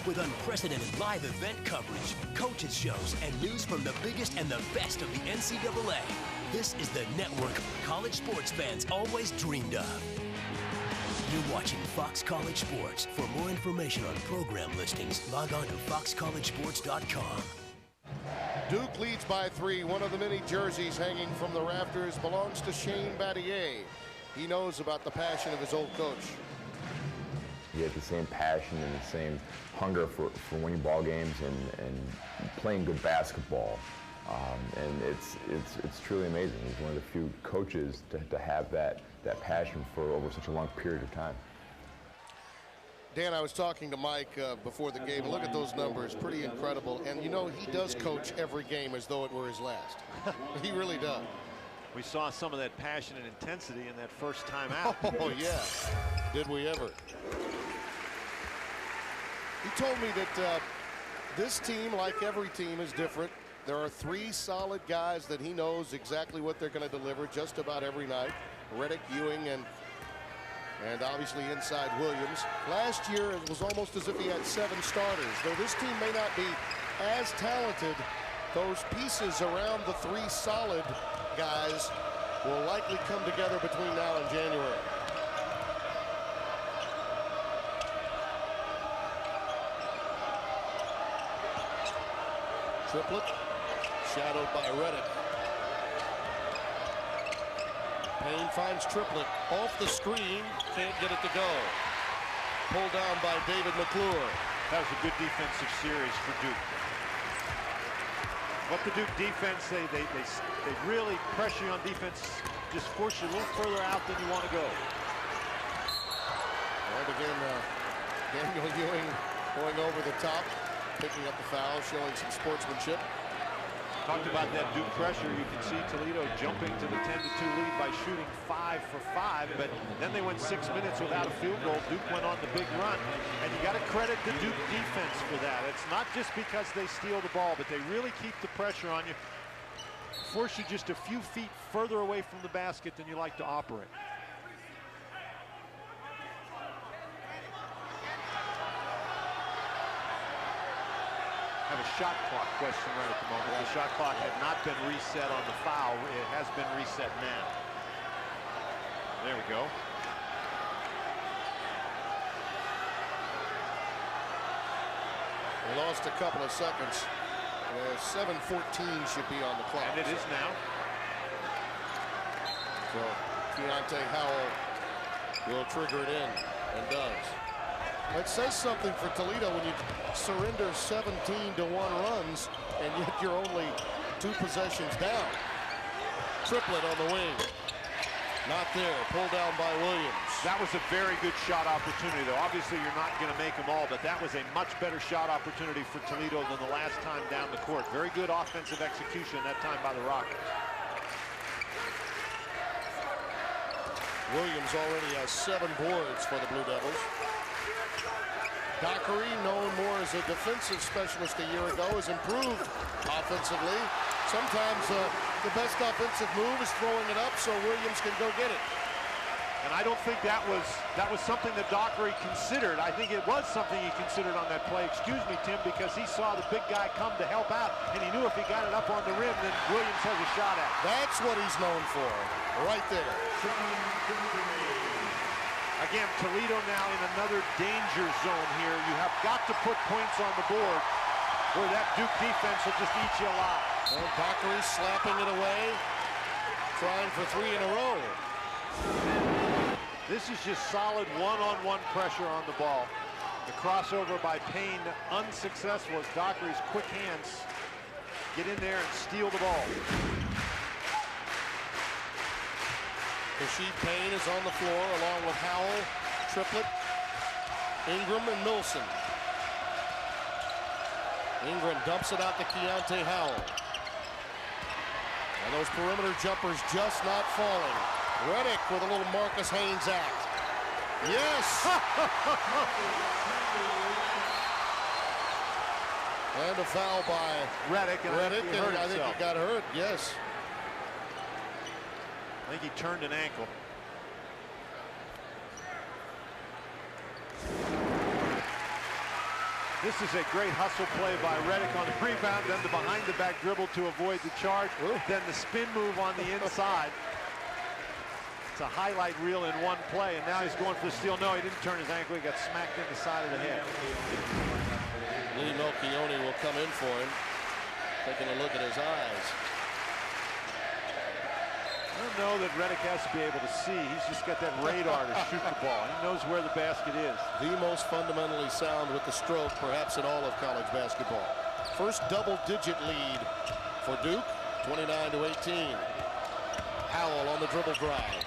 [SPEAKER 5] With unprecedented live event coverage, coaches shows, and news from the biggest and the best of the NCAA. This is the network college sports fans always dreamed of. You're watching Fox College Sports. For more information on program listings, log on to foxcollegesports.com.
[SPEAKER 1] Duke leads by 3. One of the many jerseys hanging from the rafters belongs to Shane Battier. He knows about the passion of his old coach.
[SPEAKER 14] He had the same passion and the same hunger for winning ball games and playing good basketball. And it's truly amazing. He's one of the few coaches to have that passion for over such a long period of time.
[SPEAKER 1] Dan, I was talking to Mike before the game. Look at those numbers, pretty incredible. And you know, he does coach every game as though it were his last. He really does.
[SPEAKER 4] We saw some of that passion and intensity in that first time out.
[SPEAKER 1] Oh yeah, did we ever. He told me that this team, like every team, is different. There are 3 solid guys that he knows exactly what they're going to deliver just about every night. Reddick, Ewing, and obviously inside Williams. Last year, it was almost as if he had 7 starters. Though this team may not be as talented, those pieces around the 3 solid guys will likely come together between now and January. Triplett, shadowed by Reddick. Payne finds Triplett off the screen, can't get it to go. Pulled down by David McClure.
[SPEAKER 4] That was a good defensive series for Duke. What the Duke defense, they really pressure you on defense, just force you a little further out than you want to go.
[SPEAKER 1] And again, Daniel Ewing going over the top, picking up the foul, showing some sportsmanship.
[SPEAKER 4] Talked about that Duke pressure. You can see Toledo jumping to the 10-2 lead by shooting 5 for 5, but then they went 6 minutes without a field goal. Duke went on the big run, and you got to credit the Duke defense for that. It's not just because they steal the ball, but they really keep the pressure on you, force you just a few feet further away from the basket than you like to operate. Have a shot clock question right at the moment. The shot clock had not been reset on the foul. It has been reset now. There we go.
[SPEAKER 1] We lost a couple of seconds. 7:14 should be on the clock.
[SPEAKER 4] And it is now.
[SPEAKER 1] So Keontae Howell will trigger it in, and does. It says something for Toledo when you surrender 17-1 runs, and yet you're only 2 possessions down. Triplett on the wing. Not there. Pulled down by Williams.
[SPEAKER 4] That was a very good shot opportunity, though. Obviously, you're not going to make them all, but that was a much better shot opportunity for Toledo than the last time down the court. Very good offensive execution that time by the Rockets.
[SPEAKER 1] Williams already has 7 boards for the Blue Devils. Dockery, known more as a defensive specialist a year ago, has improved offensively. Sometimes the best offensive move is throwing it up so Williams can go get it.
[SPEAKER 4] And I don't think that was something that Dockery considered. I think it was something he considered on that play. Excuse me, Tim, because he saw the big guy come to help out, and he knew if he got it up on the rim, then Williams has a shot at it.
[SPEAKER 1] That's what he's known for, right there.
[SPEAKER 4] Again, Toledo now in another danger zone here. You have got to put points on the board, or that Duke defense will just eat you alive.
[SPEAKER 1] And Dockery slapping it away, trying for 3 in a row.
[SPEAKER 4] This is just solid one-on-one pressure on the ball. The crossover by Payne unsuccessful as Dockery's quick hands get in there and steal the ball.
[SPEAKER 1] Rasheed Payne is on the floor along with Howell, Triplett, Ingram, and Milson. Ingram dumps it out to Keontae Howell. And those perimeter jumpers just not falling. Reddick with a little Marcus Haynes act. Yes! And a foul by
[SPEAKER 4] Reddick, and
[SPEAKER 1] I think he got hurt, yes.
[SPEAKER 4] I think he turned an ankle. This is a great hustle play by Reddick on the rebound, then the behind-the-back dribble to avoid the charge, then the spin move on the inside. It's a highlight reel in one play, and now he's going for the steal. No, he didn't turn his ankle. He got smacked in the side of the head.
[SPEAKER 1] Lee Melchione will come in for him, taking a look at his eyes.
[SPEAKER 4] I don't know that Reddick has to be able to see. He's just got that radar to shoot the ball. He knows where the basket is.
[SPEAKER 1] The most fundamentally sound with the stroke, perhaps in all of college basketball. First double-digit lead for Duke, 29-18. Howell on the dribble drive.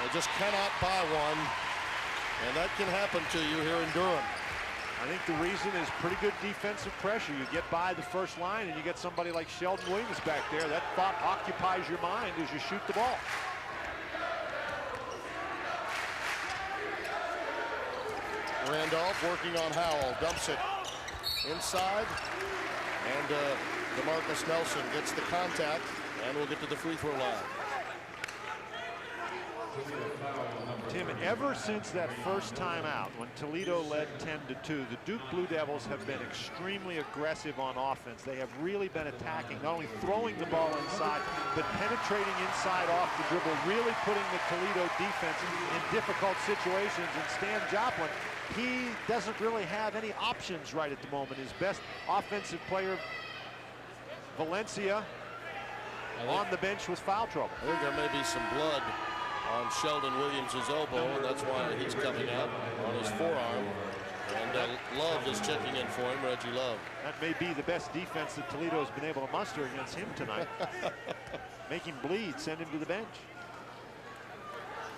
[SPEAKER 1] They just cannot buy one, and that can happen to you here in Durham.
[SPEAKER 4] I think the reason is pretty good defensive pressure. You get by the first line, and you get somebody like Sheldon Williams back there. That thought occupies your mind as you shoot the ball.
[SPEAKER 1] Randolph working on Howell, dumps it inside, and DeMarcus Nelson gets the contact, and we'll get to the free throw line.
[SPEAKER 4] Tim, ever since that first time out, when Toledo led 10-2, the Duke Blue Devils have been extremely aggressive on offense. They have really been attacking, not only throwing the ball inside, but penetrating inside off the dribble, really putting the Toledo defense in difficult situations. And Stan Joplin, he doesn't really have any options right at the moment. His best offensive player, Valencia, on the bench with foul trouble.
[SPEAKER 1] I think there may be some blood on Sheldon Williams' elbow, and that's why he's coming out on his forearm. And Love is checking in for him, Reggie Love.
[SPEAKER 4] That may be the best defense that Toledo has been able to muster against him tonight. Make him bleed, send him to the bench.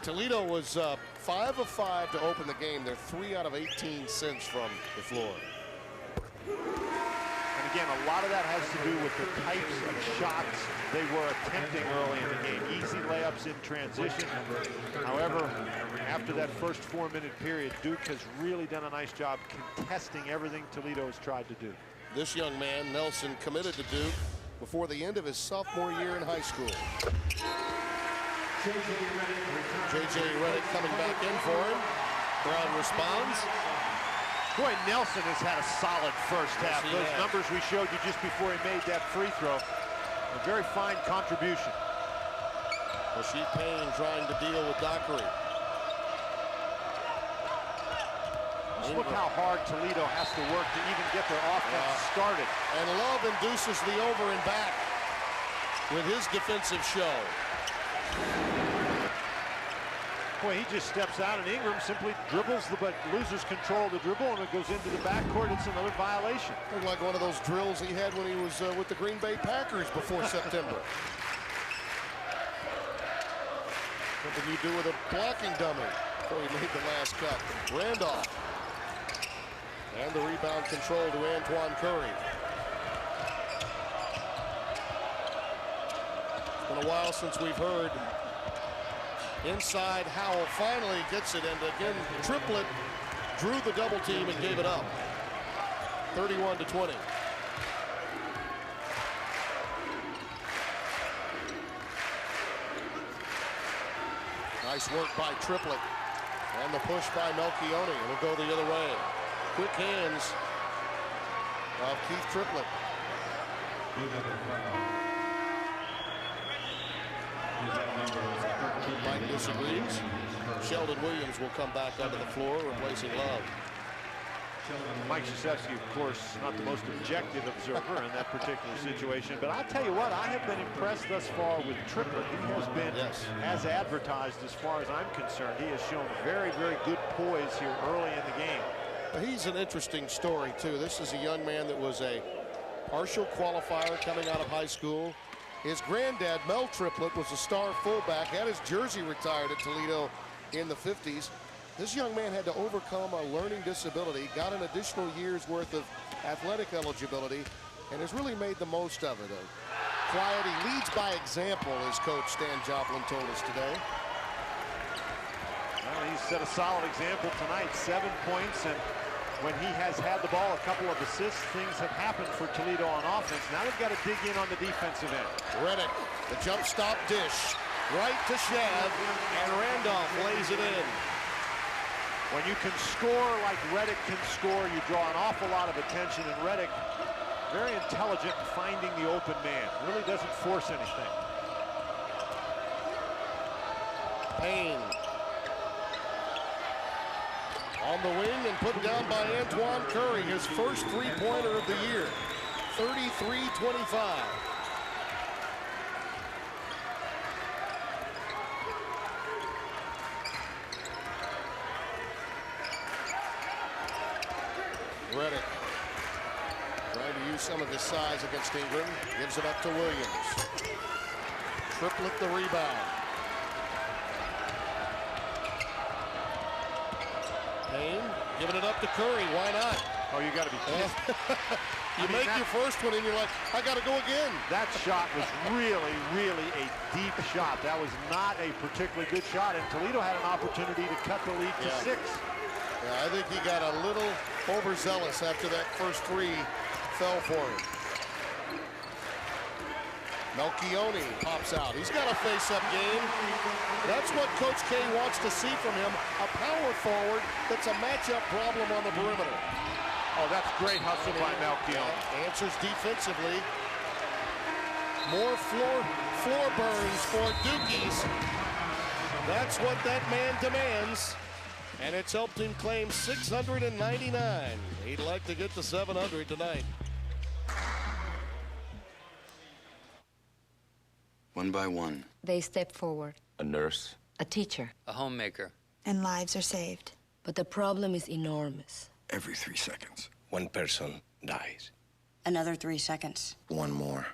[SPEAKER 1] Toledo was 5 of 5 to open the game. They're 3 out of 18 since from the floor.
[SPEAKER 4] And again, a lot of that has to do with the types of shots they were attempting early in the game. Easy layups in transition. However, after that first 4-minute period, Duke has really done a nice job contesting everything Toledo has tried to do.
[SPEAKER 1] This young man, Nelson, committed to Duke before the end of his sophomore year in high school. J.J. Reddick coming back in for him. Crowd responds.
[SPEAKER 4] Boy, Nelson has had a solid first half. Those numbers we showed you just before he made that free throw, a very fine contribution.
[SPEAKER 1] Rasheed Payne trying to deal with Dockery.
[SPEAKER 4] Just look how hard Toledo has to work to even get their offense started.
[SPEAKER 1] And Love induces the over and back with his defensive show.
[SPEAKER 4] Boy, he just steps out, and Ingram simply dribbles but loses control of the dribble, and it goes into the backcourt. It's another violation.
[SPEAKER 1] Looked like one of those drills he had when he was with the Green Bay Packers before September. Something you do with a blocking dummy before he made the last cut. Randolph. And the rebound control to Antoine Curry. It's been a while since we've heard. Inside, Howell finally gets it, and again, Triplett drew the double team and gave it up. 31-20. Nice work by Triplett. And the push by Melchione. It'll go the other way. Quick hands of Keith Triplett. Mike disagrees. Sheldon Williams will come back onto the floor, replacing Love.
[SPEAKER 4] Mike Krzyzewski, of course, not the most objective observer in that particular situation, but I'll tell you what, I have been impressed thus far with Triplett. He has been, as advertised as far as I'm concerned. He has shown very, very good poise here early in the game.
[SPEAKER 1] He's an interesting story, too. This is a young man that was a partial qualifier coming out of high school. His granddad, Mel Triplett, was a star fullback, had his jersey retired at Toledo in the 50s. This young man had to overcome a learning disability, got an additional year's worth of athletic eligibility, and has really made the most of it. Quiet, he leads by example, as Coach Stan Joplin told us today.
[SPEAKER 4] Well, he's set a solid example tonight, 7 points, and when he has had the ball, a couple of assists, things have happened for Toledo on offense. Now they've got to dig in on the defensive end.
[SPEAKER 1] Reddick, the jump stop dish, right to Shav, and Randolph lays it in.
[SPEAKER 4] When you can score like Reddick can score, you draw an awful lot of attention, and Reddick, very intelligent in finding the open man. Really doesn't force anything.
[SPEAKER 1] Payne on the wing and put down by Antoine Curry, his first three-pointer of the year. 33-25. Reddick trying to use some of his size against Ingram. Gives it up to Williams. Triplett the rebound. Payne giving it up to Curry. Why not?
[SPEAKER 4] Oh, you got to be kidding.
[SPEAKER 1] You make your first one and you're like, I got to go again.
[SPEAKER 4] That shot was really, really a deep shot. That was not a particularly good shot, and Toledo had an opportunity to cut the lead to 6.
[SPEAKER 1] Yeah, I think he got a little overzealous after that first three fell for him. Melchione pops out. He's got a face-up game. That's what Coach K wants to see from him, a power forward that's a matchup problem on the perimeter.
[SPEAKER 4] Oh, that's great hustle by Melchione.
[SPEAKER 1] Answers defensively. More floor burns for Dukies. That's what that man demands. And it's helped him claim 699. He'd like to get to 700 tonight.
[SPEAKER 15] One by one.
[SPEAKER 16] They step forward.
[SPEAKER 15] A nurse.
[SPEAKER 16] A teacher.
[SPEAKER 15] A homemaker.
[SPEAKER 16] And lives are saved. But the problem is enormous.
[SPEAKER 13] Every 3 seconds, one person dies.
[SPEAKER 16] Another 3 seconds.
[SPEAKER 13] One more.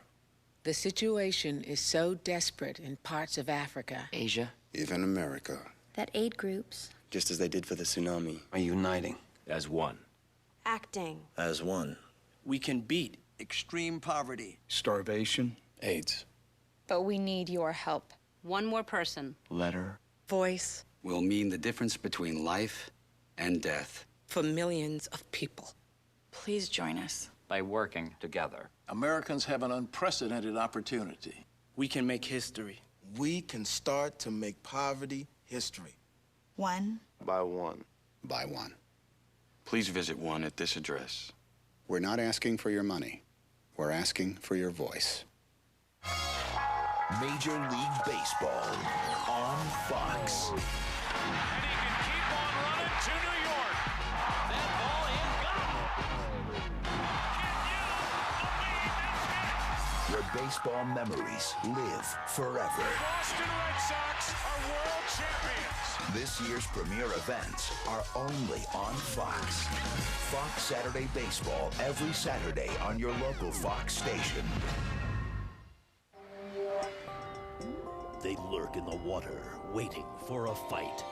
[SPEAKER 17] The situation is so desperate in parts of Africa,
[SPEAKER 15] Asia,
[SPEAKER 13] Even America.
[SPEAKER 16] That aid groups.
[SPEAKER 15] just as they did for the tsunami,
[SPEAKER 13] Are uniting
[SPEAKER 15] as one.
[SPEAKER 16] Acting.
[SPEAKER 13] as one.
[SPEAKER 15] We can beat extreme poverty,
[SPEAKER 13] Starvation, AIDS.
[SPEAKER 17] but we need your help.
[SPEAKER 16] One more person.
[SPEAKER 15] letter,
[SPEAKER 17] Voice
[SPEAKER 15] will mean the difference between life and death.
[SPEAKER 17] for millions of people.
[SPEAKER 16] Please join us.
[SPEAKER 15] By working together.
[SPEAKER 18] Americans have an unprecedented opportunity.
[SPEAKER 15] We can make history.
[SPEAKER 13] We can start to make poverty history.
[SPEAKER 16] One.
[SPEAKER 15] By one.
[SPEAKER 13] By one.
[SPEAKER 15] Please visit one at this address.
[SPEAKER 19] We're not asking for your money. We're asking for your voice.
[SPEAKER 6] Major League Baseball on Fox.
[SPEAKER 20] And he can keep on running to New York. That ball is gone.
[SPEAKER 6] Where baseball memories live forever.
[SPEAKER 20] Boston Red Sox are world champions.
[SPEAKER 6] This year's premier events are only on Fox. Fox Saturday Baseball every Saturday on your local Fox station.
[SPEAKER 5] They lurk in the water, waiting for a fight.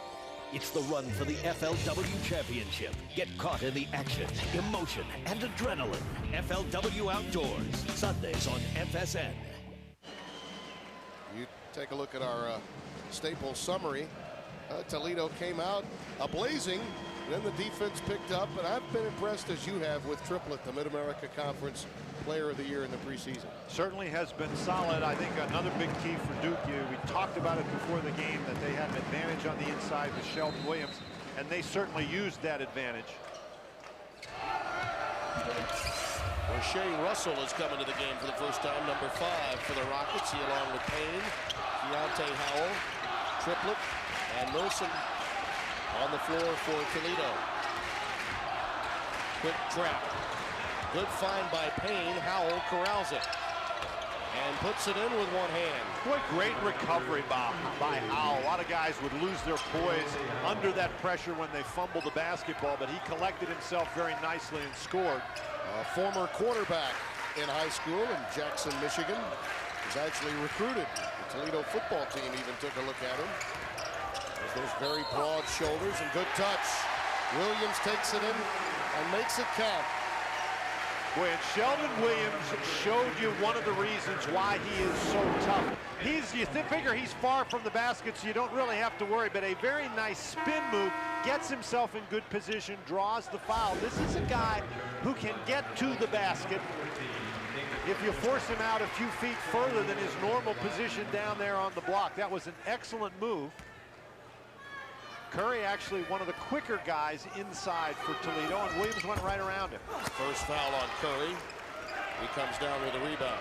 [SPEAKER 5] It's the run for the FLW Championship. Get caught in the action, emotion, and adrenaline. FLW Outdoors, Sundays on FSN.
[SPEAKER 1] You take a look at our Staples summary. Toledo came out a-blazing, then the defense picked up, and I've been impressed as you have with Triplett, the Mid-America Conference Player of the Year in the preseason.
[SPEAKER 4] Certainly has been solid. I think another big key for Duke, we talked about it before the game, that they had an advantage on the inside with Sheldon Williams, and they certainly used that advantage.
[SPEAKER 1] Shane Russell is coming to the game for the first time, number 5 for the Rockets. He along with Payne, Deontay Howell, Triplett, and Wilson on the floor for Toledo. Quick trap. Good find by Payne. Howell corrals it and puts it in with one hand.
[SPEAKER 4] What great recovery by Howell. A lot of guys would lose their poise under that pressure when they fumbled the basketball, but he collected himself very nicely and scored.
[SPEAKER 1] A former quarterback in high school in Jackson, Michigan, was actually recruited. The Toledo football team even took a look at him. There's those very broad shoulders and good touch. Williams takes it in and makes it count.
[SPEAKER 4] Boy, and Sheldon Williams showed you one of the reasons why he is so tough. You figure he's far from the basket, so you don't really have to worry, but a very nice spin move, gets himself in good position, draws the foul. This is a guy who can get to the basket if you force him out a few feet further than his normal position down there on the block. That was an excellent move. Curry actually one of the quicker guys inside for Toledo, and Williams went right around him.
[SPEAKER 1] First foul on Curry. He comes down with a rebound.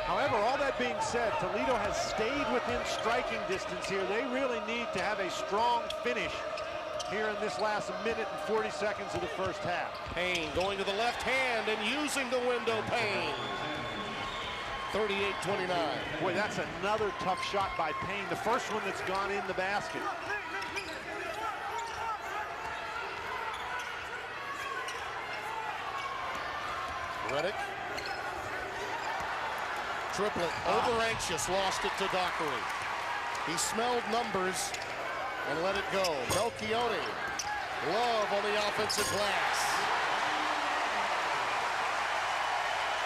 [SPEAKER 4] However, all that being said, Toledo has stayed within striking distance here. They really need to have a strong finish here in this last minute and 40 seconds of the first half.
[SPEAKER 1] Payne going to the left hand and using the window. Payne. 38-29.
[SPEAKER 4] Boy, that's another tough shot by Payne. The first one that's gone in the basket.
[SPEAKER 1] Redick. Triplet, over anxious, lost it to Dockery. He smelled numbers and let it go. Melchione, Love on the offensive glass.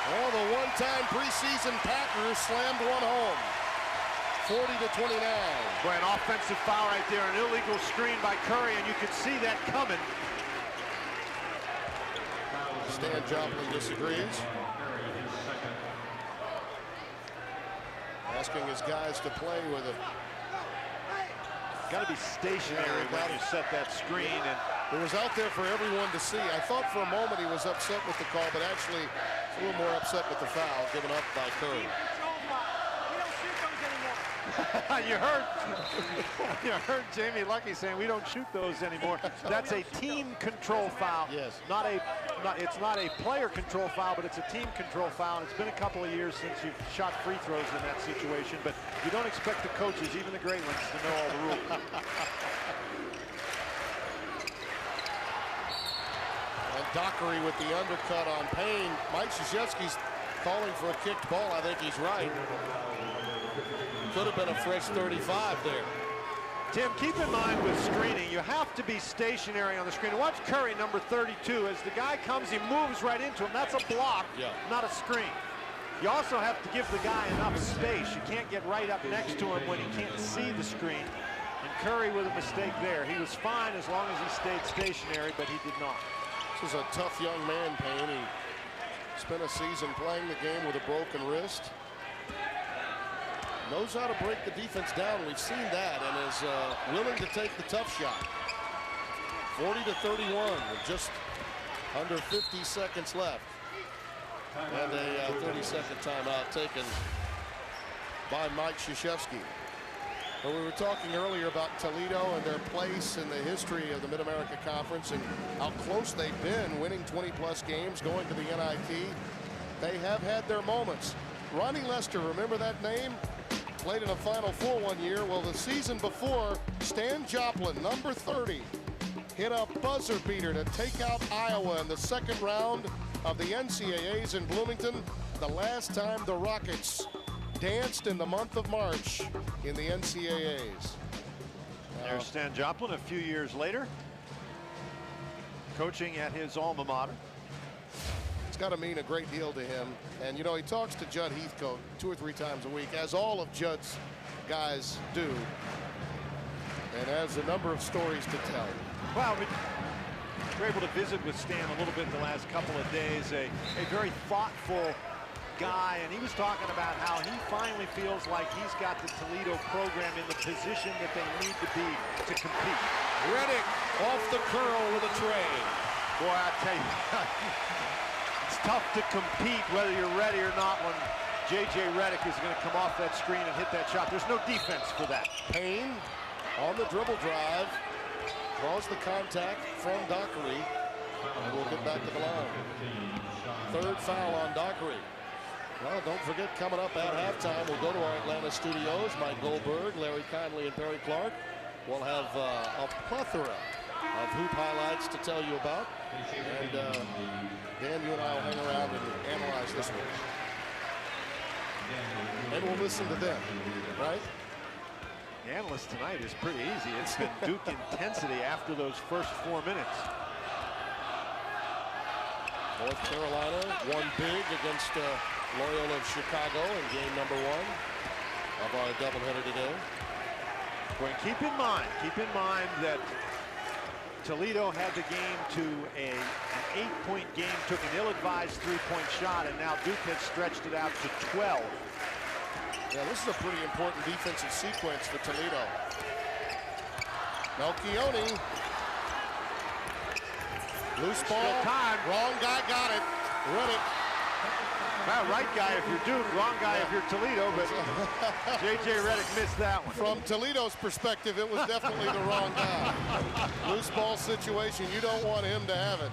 [SPEAKER 1] Well, the one-time preseason Packers slammed one home. 40-29.
[SPEAKER 4] Boy, an offensive foul right there, an illegal screen by Curry, and you could see that coming.
[SPEAKER 1] Stan Joplin disagrees. Asking his guys to play with it.
[SPEAKER 4] Got to be stationary when you set that screen. And
[SPEAKER 1] it was out there for everyone to see. I thought for a moment he was upset with the call, but actually a little more upset with the foul given up by Curry.
[SPEAKER 4] you heard Jamie Lucky saying we don't shoot those anymore. That's a team control foul.
[SPEAKER 1] Yes.
[SPEAKER 4] It's not a player control foul, but it's a team control foul. And it's been a couple of years since you've shot free throws in that situation, but you don't expect the coaches, even the great ones, to know all the rules.
[SPEAKER 1] And Dockery with the undercut on Payne. Mike Krzyzewski's calling for a kicked ball. I think he's right. Could have been a fresh 35 there.
[SPEAKER 4] Tim, keep in mind with screening, you have to be stationary on the screen. Watch Curry, number 32. As the guy comes, he moves right into him. That's a block, not a screen. You also have to give the guy enough space. You can't get right up next to him when he can't see the screen. And Curry with a mistake there. He was fine as long as he stayed stationary, but he did not.
[SPEAKER 1] This is a tough young man, Payne. He spent a season playing the game with a broken wrist. Knows how to break the defense down. We've seen that, and is willing to take the tough shot. 40-31 with just under 50 seconds left. And a 30-second timeout taken by Mike Krzyzewski. But we were talking earlier about Toledo and their place in the history of the Mid-America Conference and how close they've been, winning 20-plus games, going to the NIT. They have had their moments. Ronnie Lester, remember that name? Played in a Final Four one year. Well, the season before, Stan Joplin, number 30, hit a buzzer beater to take out Iowa in the second round of the NCAAs in Bloomington. The last time the Rockets danced in the month of March in the NCAAs.
[SPEAKER 4] There's Stan Joplin a few years later, coaching at his alma mater.
[SPEAKER 1] It's got to mean a great deal to him. And, you know, he talks to Judd Heathcote 2 or 3 times a week, as all of Judd's guys do, and has a number of stories to tell.
[SPEAKER 4] Well, we were able to visit with Stan a little bit the last couple of days, a very thoughtful guy, and he was talking about how he finally feels like he's got the Toledo program in the position that they need to be to compete.
[SPEAKER 1] Redick off the curl with a tray.
[SPEAKER 4] Boy, I tell you, it's tough to compete whether you're ready or not when J.J. Redick is going to come off that screen and hit that shot. There's no defense for that.
[SPEAKER 1] Payne on the dribble drive, draws the contact from Dockery, and we'll get back to the line. Third foul on Dockery. Well, don't forget, coming up at halftime, we'll go to our Atlanta studios. Mike Goldberg, Larry Conley, and Perry Clark. We'll have a plethora of hoop highlights to tell you about. And Dan, you and I will hang around and analyze this one. And we'll listen to them, right?
[SPEAKER 4] The analyst tonight is pretty easy. It's been Duke intensity after those first 4 minutes.
[SPEAKER 1] North Carolina won big against Loyola of Chicago in game number 1 of our doubleheader today.
[SPEAKER 4] Well, keep in mind that Toledo had the game to an 8-point game, took an ill-advised 3-point shot, and now Duke has stretched it out to 12.
[SPEAKER 1] Yeah, this is a pretty important defensive sequence for Toledo. Melchione. Loose ball.
[SPEAKER 4] Time.
[SPEAKER 1] Wrong guy got it. Reddick.
[SPEAKER 3] Well, right guy if you're Duke, wrong guy if you're Toledo, but J.J. Redick missed that one.
[SPEAKER 1] From Toledo's perspective, it was definitely the wrong guy. Loose ball situation, you don't want him to have it.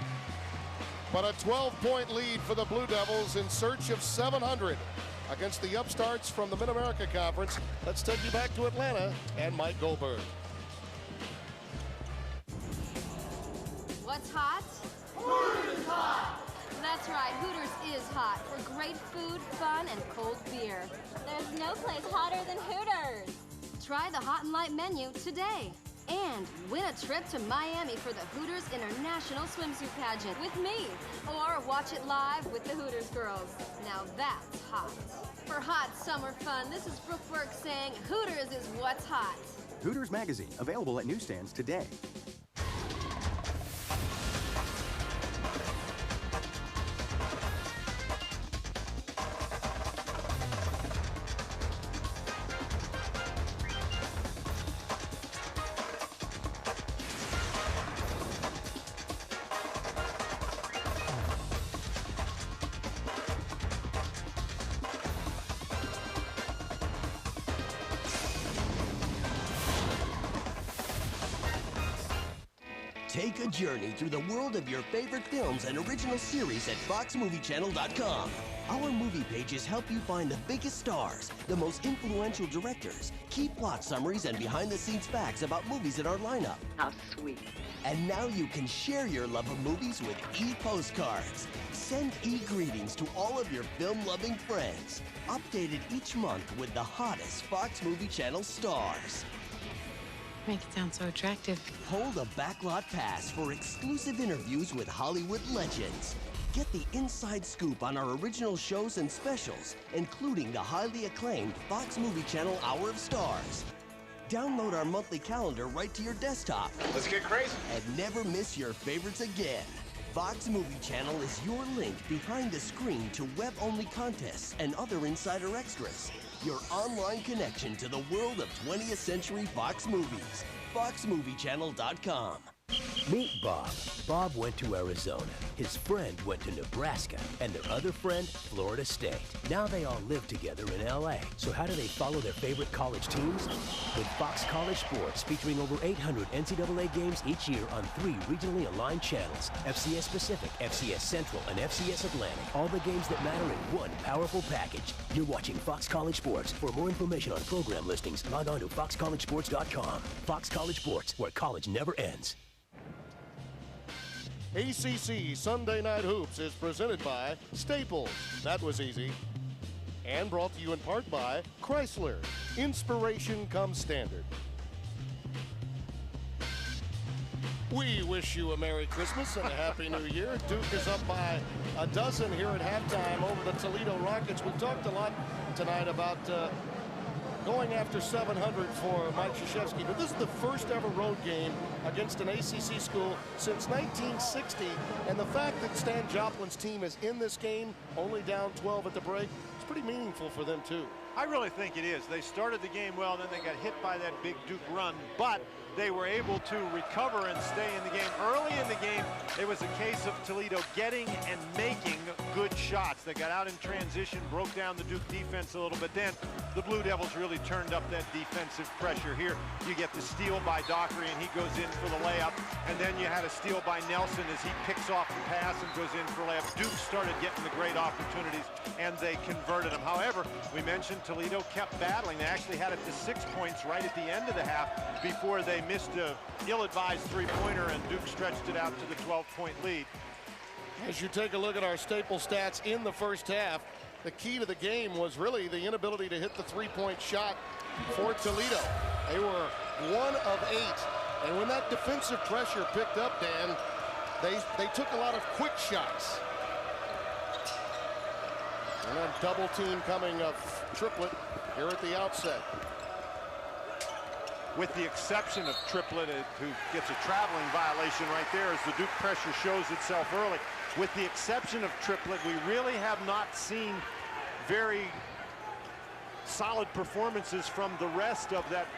[SPEAKER 1] But a 12-point lead for the Blue Devils in search of 700 against the upstarts from the Mid-America Conference. Let's take you back to Atlanta and Mike Goldberg.
[SPEAKER 21] What's hot? Hooters is hot! That's right, Hooters is hot for great food, fun, and cold beer.
[SPEAKER 22] There's no place hotter than Hooters.
[SPEAKER 21] Try the Hot and Light menu today. And win a trip to Miami for the Hooters International Swimsuit Pageant with me. Or watch it live with the Hooters girls. Now that's hot. For hot summer fun, this is Brooke Burke saying Hooters is what's hot.
[SPEAKER 9] Hooters Magazine, available at newsstands today.
[SPEAKER 5] Take a journey through the world of your favorite films and original series at FoxMovieChannel.com. Our movie pages help you find the biggest stars, the most influential directors, key plot summaries, and behind-the-scenes facts about movies in our lineup.
[SPEAKER 23] How sweet.
[SPEAKER 5] And now you can share your love of movies with e-postcards. Send e-greetings to all of your film-loving friends. Updated each month with the hottest Fox Movie Channel stars.
[SPEAKER 17] Make it sound so attractive.
[SPEAKER 5] Hold a backlot pass for exclusive interviews with Hollywood legends. Get the inside scoop on our original shows and specials, including the highly acclaimed Fox Movie Channel Hour of Stars. Download our monthly calendar right to your desktop.
[SPEAKER 20] Let's get crazy.
[SPEAKER 5] And never miss your favorites again. Fox Movie Channel is your link behind the screen to web-only contests and other insider extras. Your online connection to the world of 20th century Fox movies. FoxMovieChannel.com. Meet Bob. Bob went to Arizona. His friend went to Nebraska. And their other friend, Florida State. Now they all live together in LA. So how do they follow their favorite college teams? With Fox College Sports, featuring over 800 NCAA games each year on 3 regionally aligned channels. FCS Pacific, FCS Central, and FCS Atlantic. All the games that matter in one powerful package. You're watching Fox College Sports. For more information on program listings, log on to foxcollegesports.com. Fox College Sports, where college never ends.
[SPEAKER 1] ACC Sunday Night Hoops is presented by Staples. That was easy. And brought to you in part by Chrysler. Inspiration comes standard. We wish you a Merry Christmas and a Happy New Year. Duke is up by a dozen here at halftime over the Toledo Rockets. We've talked a lot tonight about going after 700 for Mike Krzyzewski, but this is the first ever road game against an ACC school since 1960, and the fact that Stan Joplin's team is in this game, only down 12 at the break, it's pretty meaningful for them too.
[SPEAKER 3] I really think it is. They started the game well, then they got hit by that big Duke run, but they were able to recover and stay in the game. Early in the game, it was a case of Toledo getting and making good shots. They got out in transition, broke down the Duke defense a little bit. Then the Blue Devils really turned up that defensive pressure. Here you get the steal by Dockery, and he goes in for the layup. And then you had a steal by Nelson as he picks off the pass and goes in for a layup. Duke started getting the great opportunities, and they converted them. However, we mentioned Toledo kept battling. They actually had it to 6 points right at the end of the half before they missed a ill-advised three-pointer, and Duke stretched it out to the 12-point lead.
[SPEAKER 1] As you take a look at our staple stats in the first half, the key to the game was really the inability to hit the three-point shot for Toledo. They were 1 of 8. And when that defensive pressure picked up, Dan, they took a lot of quick shots. And a double team coming of Triplett here at the outset.
[SPEAKER 3] With the exception of Triplett, who gets a traveling violation right there as the Duke pressure shows itself early. With the exception of Triplett, we really have not seen very solid performances from the rest of that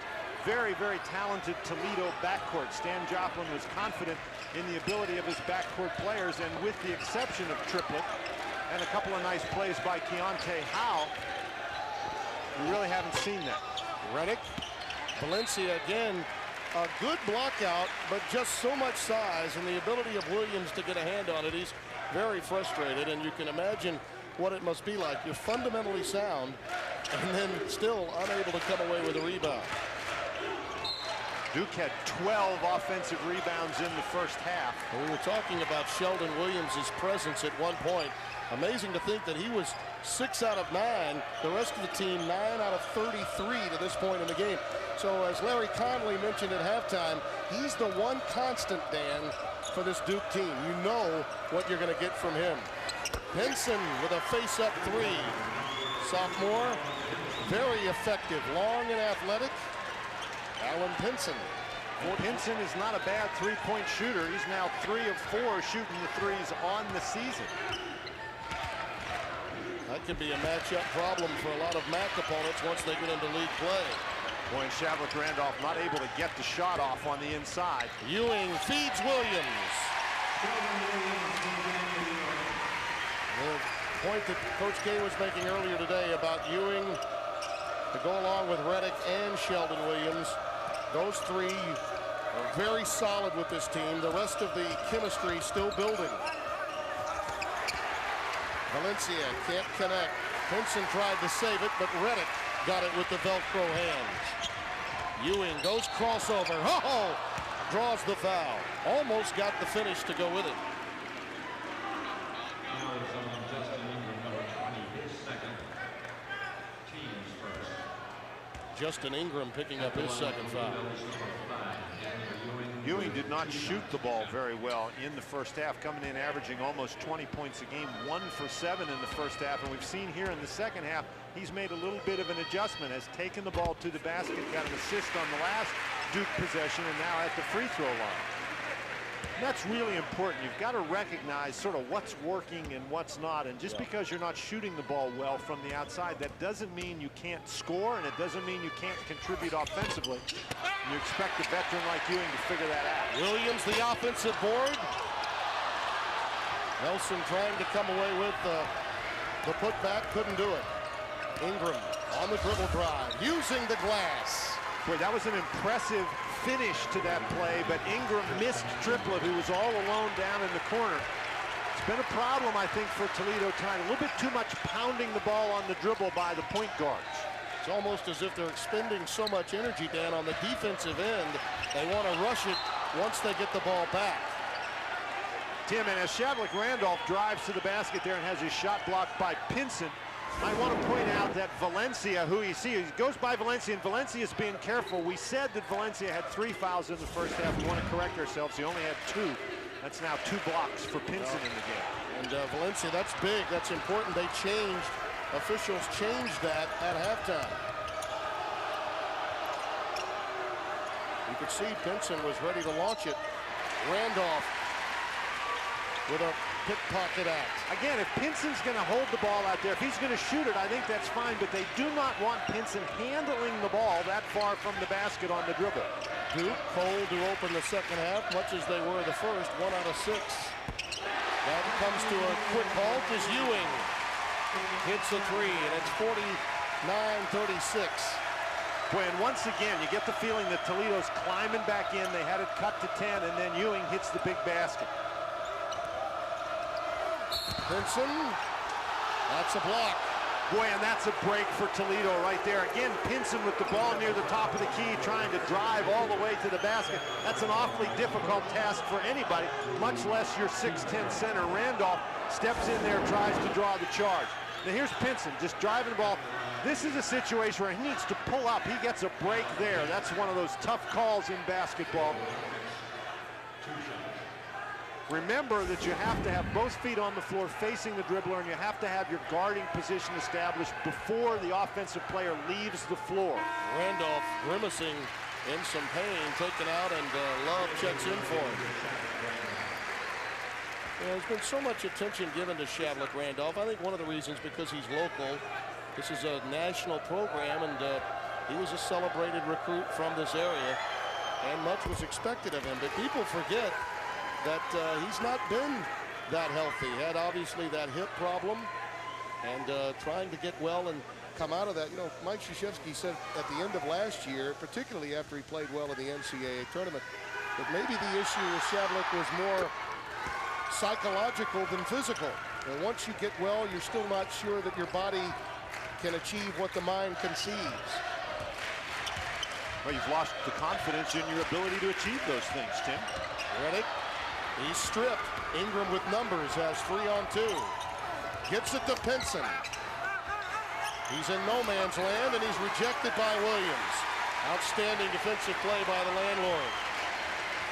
[SPEAKER 4] very, very talented Toledo backcourt. Stan Joplin was confident in the ability of his backcourt players, and with the exception of Triplett and a couple of nice plays by Keontae Howe, we really haven't seen that.
[SPEAKER 1] Reddick, Valencia again, a good block out, but just so much size and the ability of Williams to get a hand on it. He's very frustrated, and you can imagine what it must be like. You're fundamentally sound and then still unable to come away with a rebound.
[SPEAKER 4] Duke had 12 offensive rebounds in the first half.
[SPEAKER 1] And we were talking about Sheldon Williams' presence at one point. Amazing to think that he was 6 out of 9. The rest of the team 9 out of 33 to this point in the game. So as Larry Conley mentioned at halftime, he's the one constant, Dan, for this Duke team. You know what you're going to get from him. Benson with a face-up three. Sophomore, very effective, long and athletic. Alan Pinson.
[SPEAKER 4] Pinson is not a bad three-point shooter. He's now 3 of 4 shooting the threes on the season.
[SPEAKER 1] That could be a matchup problem for a lot of MAC opponents once they get into league play.
[SPEAKER 4] Boy, and Shavlik Randolph not able to get the shot off on the inside.
[SPEAKER 1] Ewing feeds Williams. The point that Coach K was making earlier today about Ewing to go along with Reddick and Sheldon Williams. Those three are very solid with this team. The rest of the chemistry still building. Valencia can't connect. Pinson tried to save it, but Reddick got it with the Velcro hands. Ewing goes crossover. Oh! Draws the foul. Almost got the finish to go with it. Justin Ingram picking up his second foul.
[SPEAKER 4] Ewing did not shoot the ball very well in the first half, coming in averaging almost 20 points a game, 1 for 7 in the first half. And we've seen here in the second half, he's made a little bit of an adjustment, has taken the ball to the basket, got an assist on the last Duke possession, and now at the free throw line. And that's really important. You've got to recognize sort of what's working and what's not. And just because you're not shooting the ball well from the outside, that doesn't mean you can't score, and it doesn't mean you can't contribute offensively. And you expect a veteran like Ewing to figure that out.
[SPEAKER 1] Williams, the offensive board. Nelson trying to come away with the putback, couldn't do it. Ingram on the dribble drive, using the glass.
[SPEAKER 4] Boy, that was an impressive finish to that play, but Ingram missed Triplett, who was all alone down in the corner. It's been a problem, I think, for Toledo tonight. A little bit too much pounding the ball on the dribble by the point guards.
[SPEAKER 1] It's almost as if they're expending so much energy, Dan, on the defensive end. They want to rush it once they get the ball back.
[SPEAKER 4] Tim, and as Shavlik Randolph drives to the basket there and has his shot blocked by Pinson, I want to point out that Valencia, who you see, he goes by Valencia, and Valencia's being careful. We said that Valencia had 3 fouls in the first half. We want to correct ourselves. He only had 2. That's now 2 blocks for Pinson in the game.
[SPEAKER 1] And Valencia, that's big. That's important. They changed. Officials changed that at halftime. You could see Pinson was ready to launch it. Randolph with a pickpocket act.
[SPEAKER 4] Again, if Pinson's going to hold the ball out there, if he's going to shoot it, I think that's fine, but they do not want Pinson handling the ball that far from the basket on the dribble.
[SPEAKER 1] Duke cold to open the second half, much as they were the first, 1 out of 6. That comes to a quick halt as Ewing hits a 3, and it's 49-36.
[SPEAKER 4] Boy, and once again, you get the feeling that Toledo's climbing back in. They had it cut to 10, and then Ewing hits the big basket.
[SPEAKER 1] Pinson, that's a block.
[SPEAKER 4] Boy, and that's a break for Toledo right there. Again, Pinson with the ball near the top of the key, trying to drive all the way to the basket. That's an awfully difficult task for anybody, much less your 6'10" center. Randolph steps in there, tries to draw the charge. Now here's Pinson, just driving the ball. This is a situation where he needs to pull up. He gets a break there. That's one of those tough calls in basketball. Remember that you have to have both feet on the floor facing the dribbler, and you have to have your guarding position established before the offensive player leaves the floor.
[SPEAKER 1] Randolph grimacing in some pain, taken out, and Love checks in for him. There's been so much attention given to Shavlik Randolph. I think one of the reasons because he's local. This is a national program, and He was a celebrated recruit from this area, and much was expected of him. But people forget that he's not been that healthy. He had obviously that hip problem, and trying to get well and come out of that. You know, Mike Krzyzewski said at the end of last year, particularly after he played well in the NCAA tournament, that maybe the issue with Shavlik was more psychological than physical. And once you get well, you're still not sure that your body can achieve what the mind conceives.
[SPEAKER 4] Well, you've lost the confidence in your ability to achieve those things, Tim.
[SPEAKER 1] Redick, he's stripped. Ingram with numbers has 3-on-2. Gets it to Pinson. He's in no man's land, and he's rejected by Williams. Outstanding defensive play by the landlord.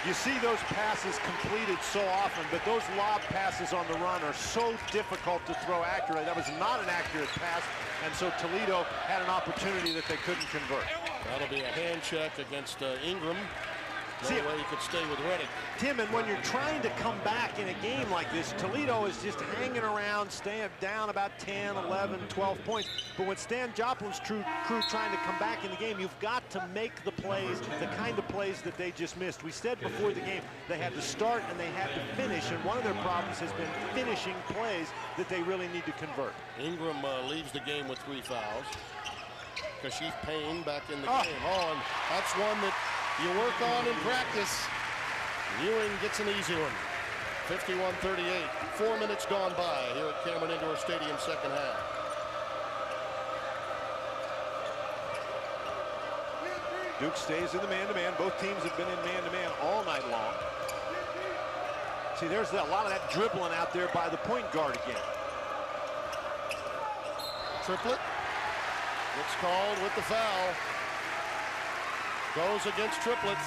[SPEAKER 4] You see those passes completed so often, but those lob passes on the run are so difficult to throw accurately. That was not an accurate pass, and so Toledo had an opportunity that they couldn't convert.
[SPEAKER 1] That'll be a hand check against Ingram. No way he could stay with Redick.
[SPEAKER 4] Tim, and when you're trying to come back in a game like this, Toledo is just hanging around, staying down about 10, 11, 12 points. But when Stan Joplin's crew trying to come back in the game, you've got to make the plays, the kind of plays that they just missed. We said before the game they had to start and they had to finish, and one of their problems has been finishing plays that they really need to convert.
[SPEAKER 1] Ingram leaves the game with 3 fouls. Kashif Payne back in the game. Oh, and that's one that you work on in practice. Ewing gets an easy one. 51-38. 4 minutes gone by here at Cameron Indoor Stadium, second half.
[SPEAKER 4] Duke stays in the man-to-man. Both teams have been in man-to-man all night long. See, there's a lot of that dribbling out there by the point guard again.
[SPEAKER 1] Triplett gets called with the foul. Goes against Triplett.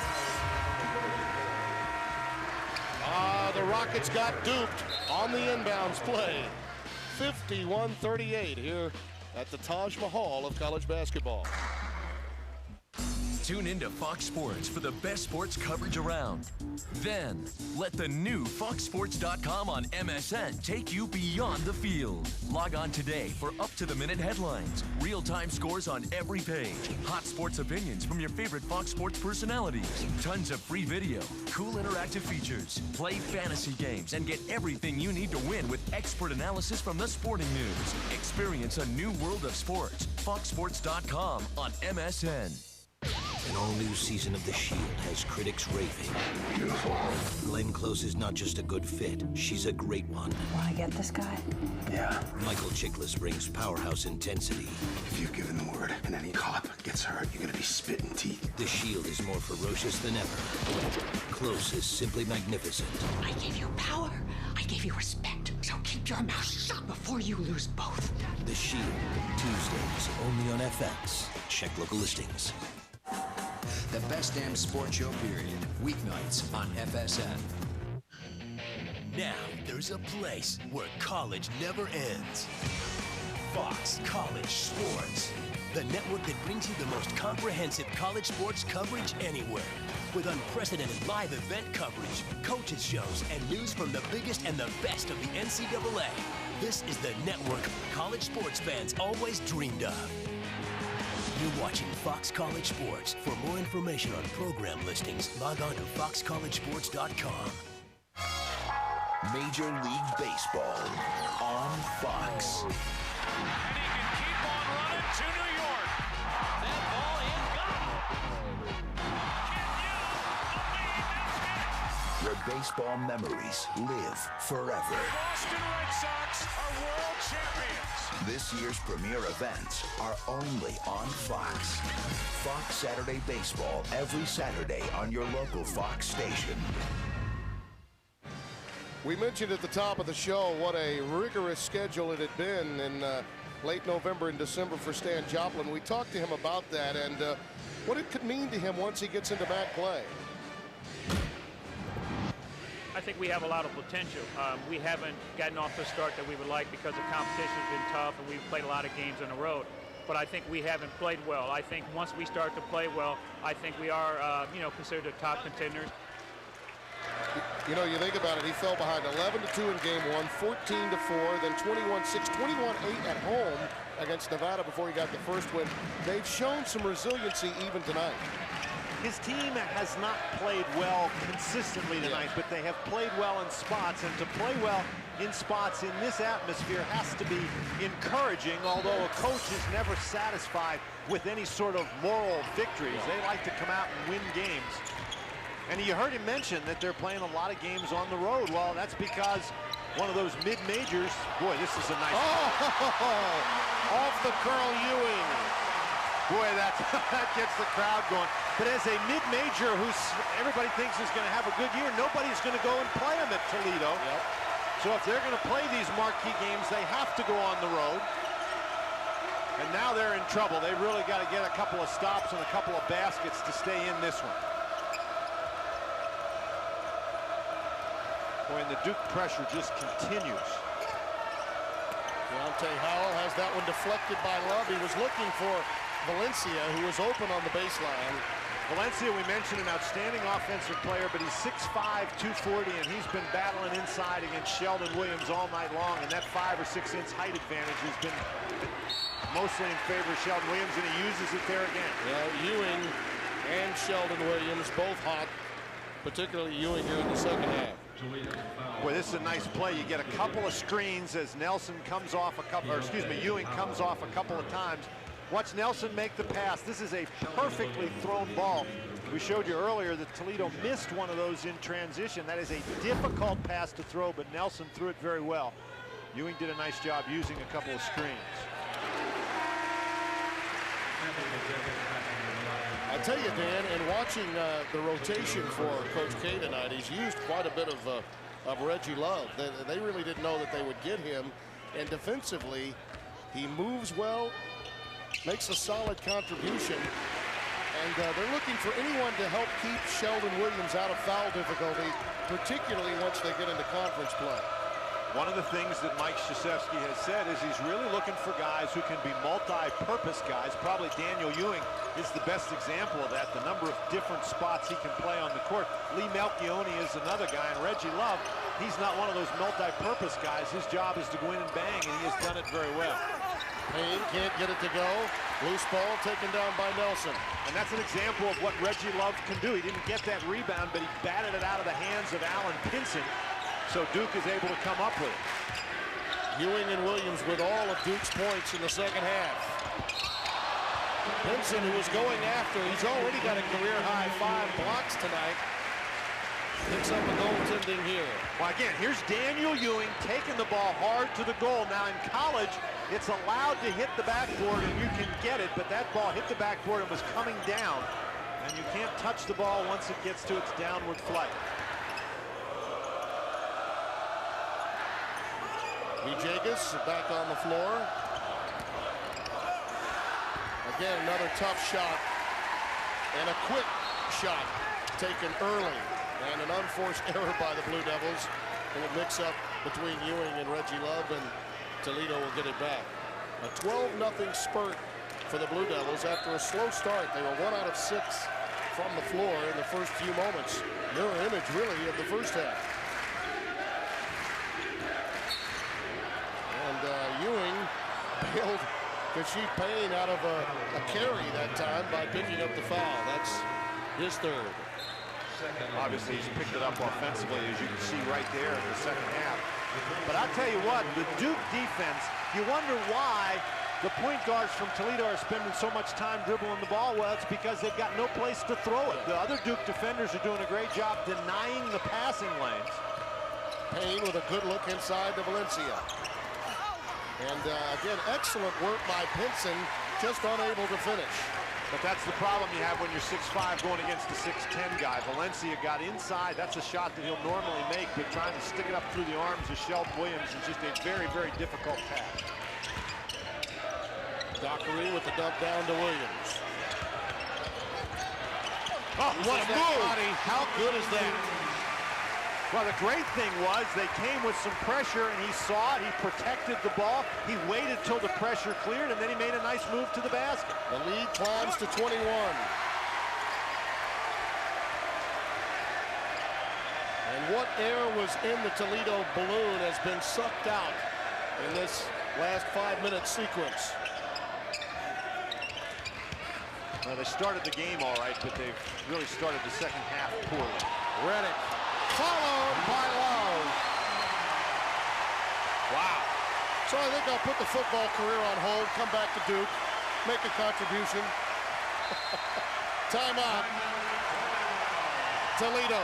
[SPEAKER 1] The Rockets got duped on the inbounds play. 51-38 here at the Taj Mahal of college basketball.
[SPEAKER 2] Tune into Fox Sports for the best sports coverage around. Then, let the new foxsports.com on MSN take you beyond the field. Log on today for up-to-the-minute headlines, real-time scores on every page, hot sports opinions from your favorite Fox Sports personalities, tons of free video, cool interactive features, play fantasy games, and get everything you need to win with expert analysis from the sporting news. Experience a new world of sports. foxsports.com on MSN.
[SPEAKER 13] An all-new season of The Shield has critics raving. Beautiful. Glenn Close is not just a good fit, she's a great one.
[SPEAKER 7] Want to get this guy?
[SPEAKER 13] Yeah. Michael Chiklis brings powerhouse intensity.
[SPEAKER 23] If you've given the word and any cop gets hurt, you're gonna be spitting teeth.
[SPEAKER 13] The Shield is more ferocious than ever. Close is simply magnificent.
[SPEAKER 7] I gave you power. I gave you respect. So keep your mouth shut before you lose both.
[SPEAKER 13] The Shield, Tuesdays, only on FX. Check local listings.
[SPEAKER 15] The best damn sports show period. Weeknights on FSN.
[SPEAKER 5] Now there's a place where college never ends. Fox College Sports. The network that brings you the most comprehensive college sports coverage anywhere. With unprecedented live event coverage, coaches shows, and news from the biggest and the best of the NCAA. This is the network college sports fans always dreamed of. You're watching Fox College Sports. For more information on program listings, log on to foxcollegesports.com.
[SPEAKER 6] Major League Baseball on Fox.
[SPEAKER 20] And he can keep on running to New York. That ball is gone.
[SPEAKER 6] Where baseball memories live forever.
[SPEAKER 20] Boston Red Sox are world champions.
[SPEAKER 6] This year's premier events are only on Fox. Fox Saturday Baseball every Saturday on your local Fox station.
[SPEAKER 1] We mentioned at the top of the show what a rigorous schedule it had been in late November and December for Stan Joplin. We talked to him about that and what it could mean to him once he gets into MAC play.
[SPEAKER 24] I think we have a lot of potential. We haven't gotten off the start that we would like because the competition has been tough and we've played a lot of games on the road. But I think we haven't played well. I think once we start to play well, I think we are, considered the top contenders.
[SPEAKER 1] You know, you think about it, he fell behind 11-2 in game 1, 14-4, then 21-6, 21-8 at home against Nevada before he got the first win. They've shown some resiliency even tonight.
[SPEAKER 4] His team has not played well consistently tonight, but they have played well in spots, and to play well in spots in this atmosphere has to be encouraging, although a coach is never satisfied with any sort of moral victories. They like to come out and win games. And you heard him mention that they're playing a lot of games on the road. Well, that's because one of those mid-majors, boy, this is a nice
[SPEAKER 1] off the curl Ewing.
[SPEAKER 4] Boy, that gets the crowd going. But as a mid-major who everybody thinks is going to have a good year, nobody's going to go and play him at Toledo.
[SPEAKER 1] Yep.
[SPEAKER 4] So if they're going to play these marquee games, they have to go on the road. And now they're in trouble. They've really got to get a couple of stops and a couple of baskets to stay in this one. Boy, and the Duke pressure just continues.
[SPEAKER 1] Deontay Howell has that one deflected by Love. He was looking for Valencia, who was open on the baseline.
[SPEAKER 4] Valencia, we mentioned, an outstanding offensive player, but he's 6'5", 240, and he's been battling inside against Sheldon Williams all night long, and that 5 or 6 inch height advantage has been mostly in favor of Sheldon Williams, and he uses it there again.
[SPEAKER 1] Yeah, Ewing and Sheldon Williams both hot, particularly Ewing here in the second half.
[SPEAKER 4] Boy, this is a nice play. You get a couple of screens as Nelson comes off a couple, or excuse me, Ewing comes off a couple of times. Watch Nelson make the pass. This is a perfectly thrown ball. We showed you earlier that Toledo missed one of those in transition. That is a difficult pass to throw, but Nelson threw it very well. Ewing did a nice job using a couple of screens.
[SPEAKER 1] I tell you, Dan, and watching the rotation for Coach K tonight, he's used quite a bit of Reggie Love. They really didn't know that they would get him. And defensively, he moves well, makes a solid contribution. And they're looking for anyone to help keep Sheldon Williams out of foul difficulty, particularly once they get into conference play.
[SPEAKER 4] One of the things that Mike Krzyzewski has said is he's really looking for guys who can be multi-purpose guys. Probably Daniel Ewing is the best example of that, the number of different spots he can play on the court. Lee Melchioni is another guy, and Reggie Love, he's not one of those multi-purpose guys. His job is to go in and bang, and he has done it very well.
[SPEAKER 1] Payne can't get it to go. Loose ball taken down by Nelson.
[SPEAKER 4] And that's an example of what Reggie Love can do. He didn't get that rebound, but he batted it out of the hands of Alan Pinson. So Duke is able to come up with it.
[SPEAKER 1] Ewing and Williams with all of Duke's points in the second half. Pinson, who was going after, he's already got a career-high 5 blocks tonight. Picks up a goaltending here.
[SPEAKER 4] Well, again, here's Daniel Ewing taking the ball hard to the goal. Now in college, it's allowed to hit the backboard and you can get it, but that ball hit the backboard and was coming down. And you can't touch the ball once it gets to its downward flight.
[SPEAKER 1] Jagus back on the floor. Again, another tough shot and a quick shot taken early, and an unforced error by the Blue Devils. A little mix-up between Ewing and Reggie Love, and Toledo will get it back. A 12-0 spurt for the Blue Devils after a slow start. They were 1 out of 6 from the floor in the first few moments. Mirror image, really, of the first half. Ewing bailed Kashif Payne out of a carry that time by picking up the foul. That's his third.
[SPEAKER 4] Obviously, he's picked it up offensively, as you can see right there in the second half. But I'll tell you what, the Duke defense, you wonder why the point guards from Toledo are spending so much time dribbling the ball. Well, it's because they've got no place to throw it. The other Duke defenders are doing a great job denying the passing lanes.
[SPEAKER 1] Payne with a good look inside to Valencia. And again, excellent work by Pinson, just unable to finish.
[SPEAKER 4] But that's the problem you have when you're 6'5" going against a 6'10" guy. Valencia got inside. That's a shot that he'll normally make, but trying to stick it up through the arms of Sheldon Williams is just a very, very difficult task.
[SPEAKER 1] Dockery with the dump down to Williams.
[SPEAKER 4] Oh, what a move!
[SPEAKER 1] Body. How good is that?
[SPEAKER 4] Well, the great thing was they came with some pressure, and he saw it. He protected the ball. He waited till the pressure cleared, and then he made a nice move to the basket.
[SPEAKER 1] The lead climbs to 21. And what air was in the Toledo balloon has been sucked out in this last 5-minute sequence.
[SPEAKER 4] Well, they started the game all right, but they've really started the second half poorly.
[SPEAKER 1] Reddick, followed by Love. Wow. So I think I'll put the football career on hold, come back to Duke, make a contribution. Timeout. Toledo.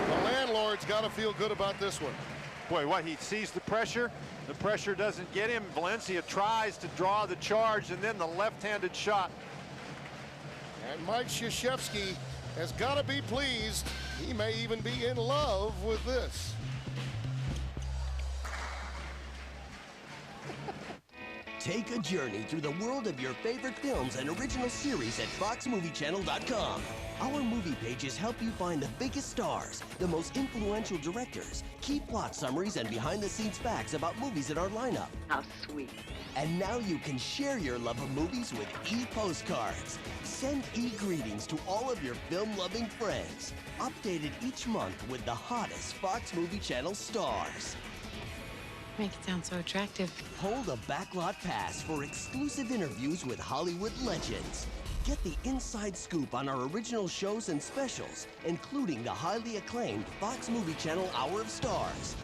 [SPEAKER 1] The landlord's got to feel good about this one.
[SPEAKER 4] Boy, what, he sees the pressure doesn't get him. Valencia tries to draw the charge, and then the left-handed shot.
[SPEAKER 1] And Mike Krzyzewski has got to be pleased. He may even be in love with this.
[SPEAKER 5] Take a journey through the world of your favorite films and original series at FoxMovieChannel.com. Our movie pages help you find the biggest stars, the most influential directors, key plot summaries, and behind-the-scenes facts about movies in our lineup.
[SPEAKER 7] How sweet.
[SPEAKER 5] And now you can share your love of movies with e-postcards. Send e-greetings to all of your film-loving friends. Updated each month with the hottest Fox Movie Channel stars.
[SPEAKER 17] Make it sound so attractive.
[SPEAKER 5] Hold a backlot pass for exclusive interviews with Hollywood legends. Get the inside scoop on our original shows and specials, including the highly acclaimed Fox Movie Channel Hour of Stars.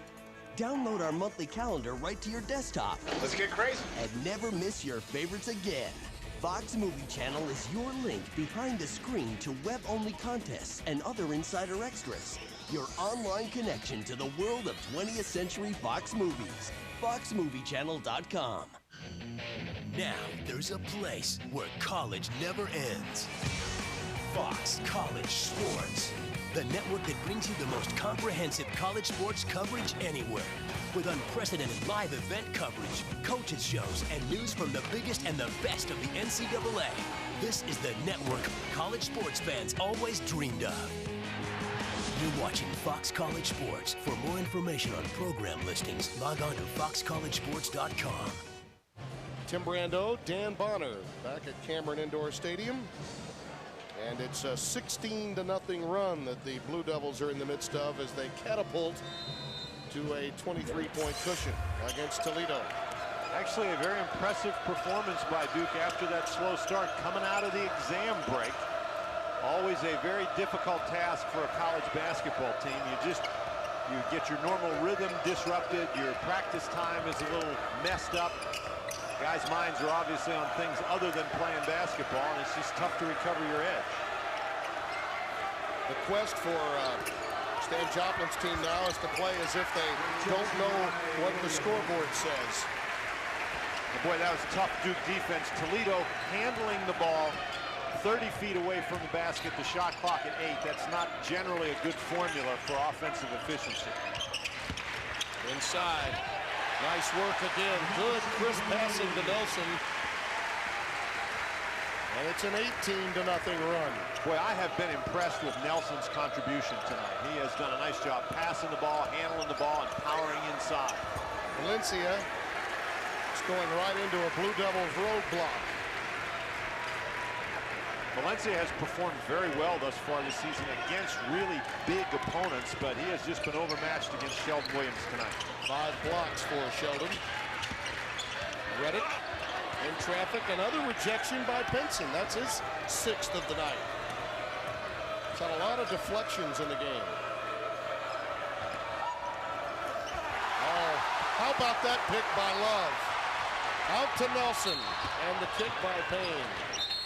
[SPEAKER 5] Download our monthly calendar right to your desktop.
[SPEAKER 23] Let's get crazy.
[SPEAKER 5] And never miss your favorites again. Fox Movie Channel is your link behind the screen to web-only contests and other insider extras. Your online connection to the world of 20th century Fox movies. FoxMovieChannel.com.
[SPEAKER 6] Now there's a place where college never ends. Fox College Sports. The network that brings you the most comprehensive college sports coverage anywhere. With unprecedented live event coverage, coaches shows, and news from the biggest and the best of the NCAA. This is the network college sports fans always dreamed of. You're watching Fox College Sports. For more information on program listings, log on to foxcollegesports.com.
[SPEAKER 1] Tim Brando, Dan Bonner back at Cameron Indoor Stadium. And it's a 16-0 run that the Blue Devils are in the midst of as they catapult to a 23-point cushion against Toledo.
[SPEAKER 4] Actually, a very impressive performance by Duke after that slow start coming out of the exam break. Always a very difficult task for a college basketball team. You get your normal rhythm disrupted. Your practice time is a little messed up. Guys' minds are obviously on things other than playing basketball, and it's just tough to recover your edge.
[SPEAKER 1] The quest for Stan Joplin's team now is to play as if they don't know what the scoreboard says.
[SPEAKER 4] Boy, that was tough Duke defense. Toledo handling the ball 30 feet away from the basket, the shot clock at 8. That's not generally a good formula for offensive efficiency.
[SPEAKER 1] Inside. Nice work again. Good crisp passing to Nelson. And it's an 18-0 run.
[SPEAKER 4] Boy, I have been impressed with Nelson's contribution tonight. He has done a nice job passing the ball, handling the ball, and powering inside.
[SPEAKER 1] Valencia is going right into a Blue Devils roadblock.
[SPEAKER 4] Valencia has performed very well thus far this season against really big opponents, but he has just been overmatched against Sheldon Williams tonight.
[SPEAKER 1] 5 blocks for Sheldon. Reddick in traffic. Another rejection by Pinson. That's his 6th of the night. He's had a lot of deflections in the game. Oh, how about that pick by Love? Out to Nelson, and the kick by Payne.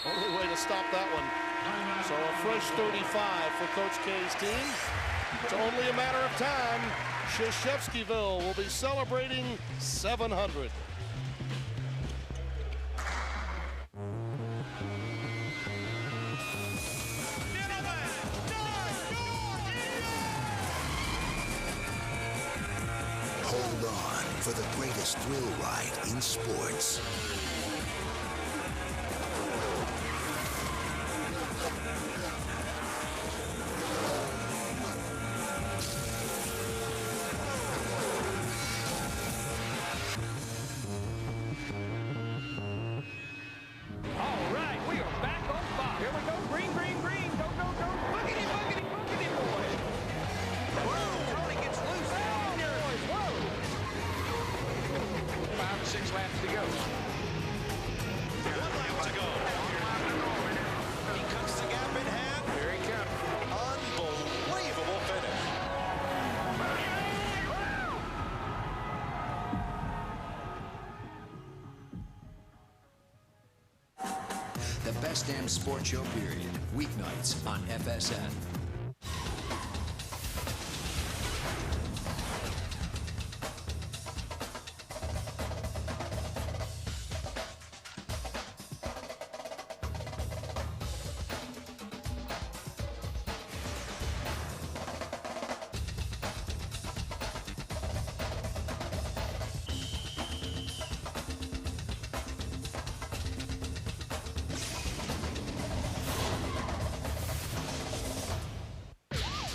[SPEAKER 1] Only way to stop that one. So a fresh 35 for Coach K's team. It's only a matter of time. Krzyzewskiville will be celebrating 700.
[SPEAKER 13] Hold on for the greatest thrill ride in sports.
[SPEAKER 20] 6 laps to go. 1 lap to go. He cuts the gap in half. Very careful. Unbelievable finish.
[SPEAKER 15] The best damn sports show period. Weeknights on FSN.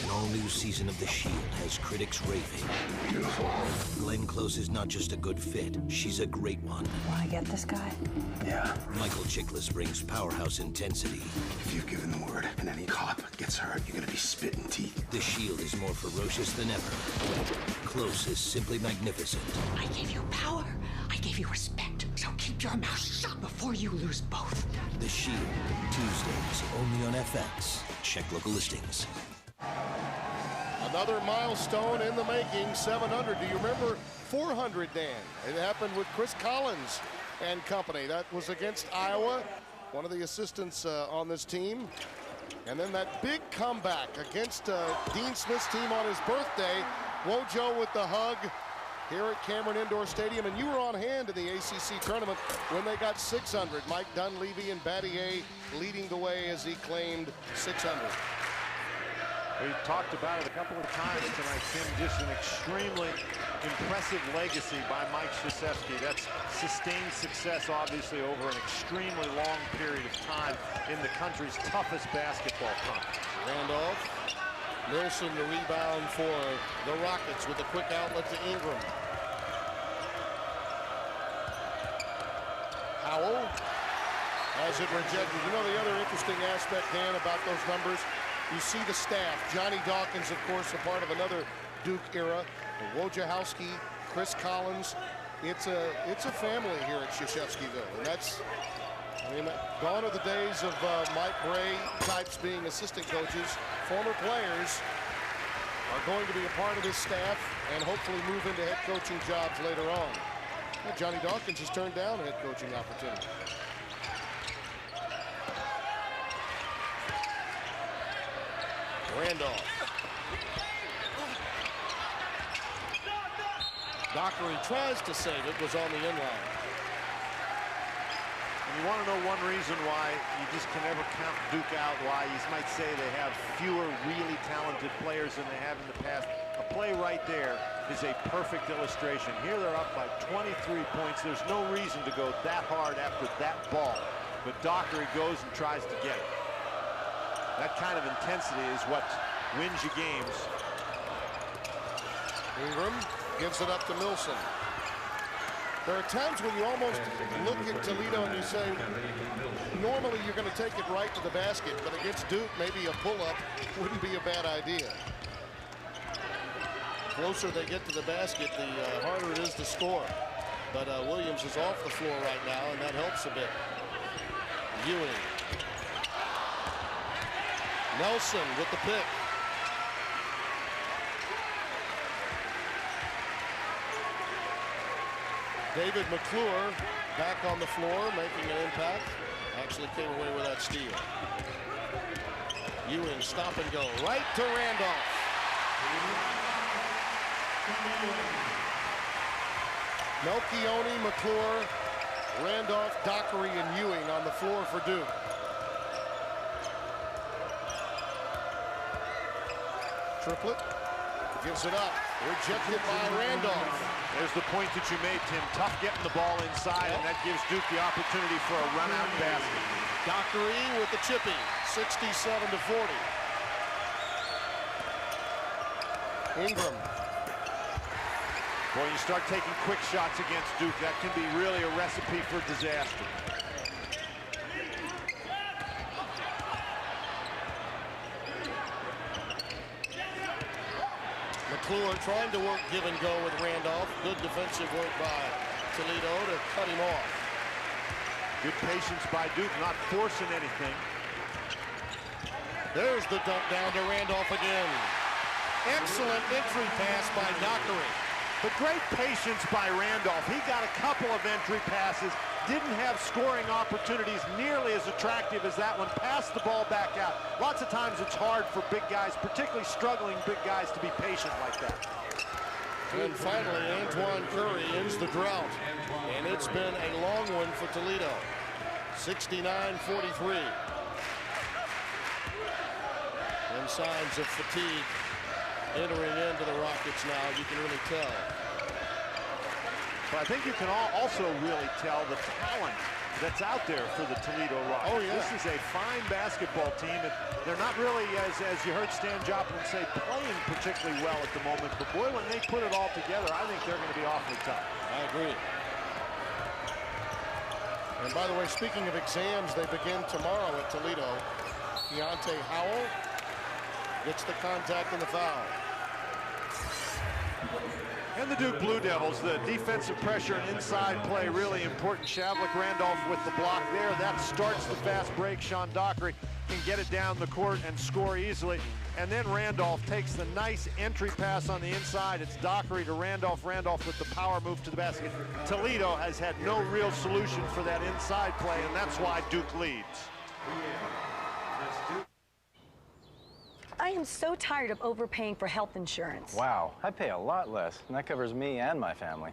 [SPEAKER 13] All-new season of The Shield has critics raving. Beautiful. Glenn Close is not just a good fit, she's a great one.
[SPEAKER 8] Want to get this guy?
[SPEAKER 23] Yeah.
[SPEAKER 13] Michael Chiklis brings powerhouse intensity.
[SPEAKER 23] If you've given the word and any cop gets hurt, you're gonna be spitting teeth.
[SPEAKER 13] The Shield is more ferocious than ever. Close is simply magnificent.
[SPEAKER 7] I gave you power. I gave you respect. So keep your mouth shut before you lose both.
[SPEAKER 13] The Shield, Tuesdays, only on FX. Check local listings.
[SPEAKER 1] Another milestone in the making, 700. Do you remember 400, Dan? It happened with Chris Collins and company. That was against Iowa, one of the assistants on this team. And then that big comeback against Dean Smith's team on his birthday. Wojo with the hug here at Cameron Indoor Stadium. And you were on hand in the ACC tournament when they got 600. Mike Dunleavy and Battier leading the way as he claimed 600.
[SPEAKER 4] We talked about it a couple of times tonight, Tim. Just an extremely impressive legacy by Mike Krzyzewski. That's sustained success, obviously, over an extremely long period of time in the country's toughest basketball conference.
[SPEAKER 1] Randolph. Wilson the rebound for the Rockets with a quick outlet to Ingram. Howell has it rejected. You know the other interesting aspect, Dan, about those numbers? You see the staff. Johnny Dawkins, of course, a part of another Duke era. Wojciechowski, Chris Collins. It's a family here at Krzyzewskiville, and that's, I mean, gone are the days of Mike Bray types being assistant coaches. Former players are going to be a part of this staff and hopefully move into head coaching jobs later on. Well, Johnny Dawkins has turned down a head coaching opportunity. Randolph. Dockery tries to save it, was on the inline.
[SPEAKER 4] And you want to know one reason why you just can never count Duke out, why you might say they have fewer really talented players than they have in the past. A play right there is a perfect illustration. Here they're up by 23 points. There's no reason to go that hard after that ball. But Dockery goes and tries to get it. That kind of intensity is what wins you games.
[SPEAKER 1] Ingram gives it up to Milson. There are times when you almost look at Toledo and you say, normally you're going to take it right to the basket, but against Duke, maybe a pull-up wouldn't be a bad idea. The closer they get to the basket, the harder it is to score. But Williams is off the floor right now, and that helps a bit. Ewing. Nelson with the pick. David McClure back on the floor, making an impact. Actually came away with that steal. Ewing stop and go right to Randolph. Melchione, McClure, Randolph, Dockery, and Ewing on the floor for Duke. Triplet gives it up. Rejected by Randolph.
[SPEAKER 4] There's the point that you made, Tim. Tough getting the ball inside, and that gives Duke the opportunity for a run-out basket.
[SPEAKER 1] Dockery with the chippy, 67-40. Ingram.
[SPEAKER 4] Boy, you start taking quick shots against Duke, that can be really a recipe for disaster.
[SPEAKER 1] McClure trying to work give and go with Randolph. Good defensive work by Toledo to cut him off.
[SPEAKER 3] Good patience by Duke, not forcing anything.
[SPEAKER 1] There's the dump down to Randolph again. Excellent entry pass by Dockery.
[SPEAKER 3] But great patience by Randolph. He got a couple of entry passes, didn't have scoring opportunities nearly as attractive as that one. Passed the ball back out. Lots of times it's hard for big guys, particularly struggling big guys, to be patient like that.
[SPEAKER 1] And finally, Antoine Curry ends the drought. And it's been a long one for Toledo. 69-43. And signs of fatigue entering into the Rockets now, you can really tell.
[SPEAKER 3] But I think you can also really tell the talent that's out there for the Toledo Rockets.
[SPEAKER 1] Oh, yeah.
[SPEAKER 3] This is a fine basketball team, and they're not really, as you heard Stan Joplin say, playing particularly well at the moment. But boy, when they put it all together, I think they're going to be awfully tough.
[SPEAKER 1] I agree. And by the way, speaking of exams, they begin tomorrow at Toledo. Keontae Howell gets the contact and the foul.
[SPEAKER 3] And the Duke Blue Devils, the defensive pressure and inside play, really important. Shavlik Randolph with the block there. That starts the fast break. Sean Dockery can get it down the court and score easily. And then Randolph takes the nice entry pass on the inside. It's Dockery to Randolph. Randolph with the power move to the basket. Toledo has had no real solution for that inside play, and that's why Duke leads.
[SPEAKER 8] I am so tired of overpaying for health insurance.
[SPEAKER 10] Wow, I pay a lot less, and that covers me and my family.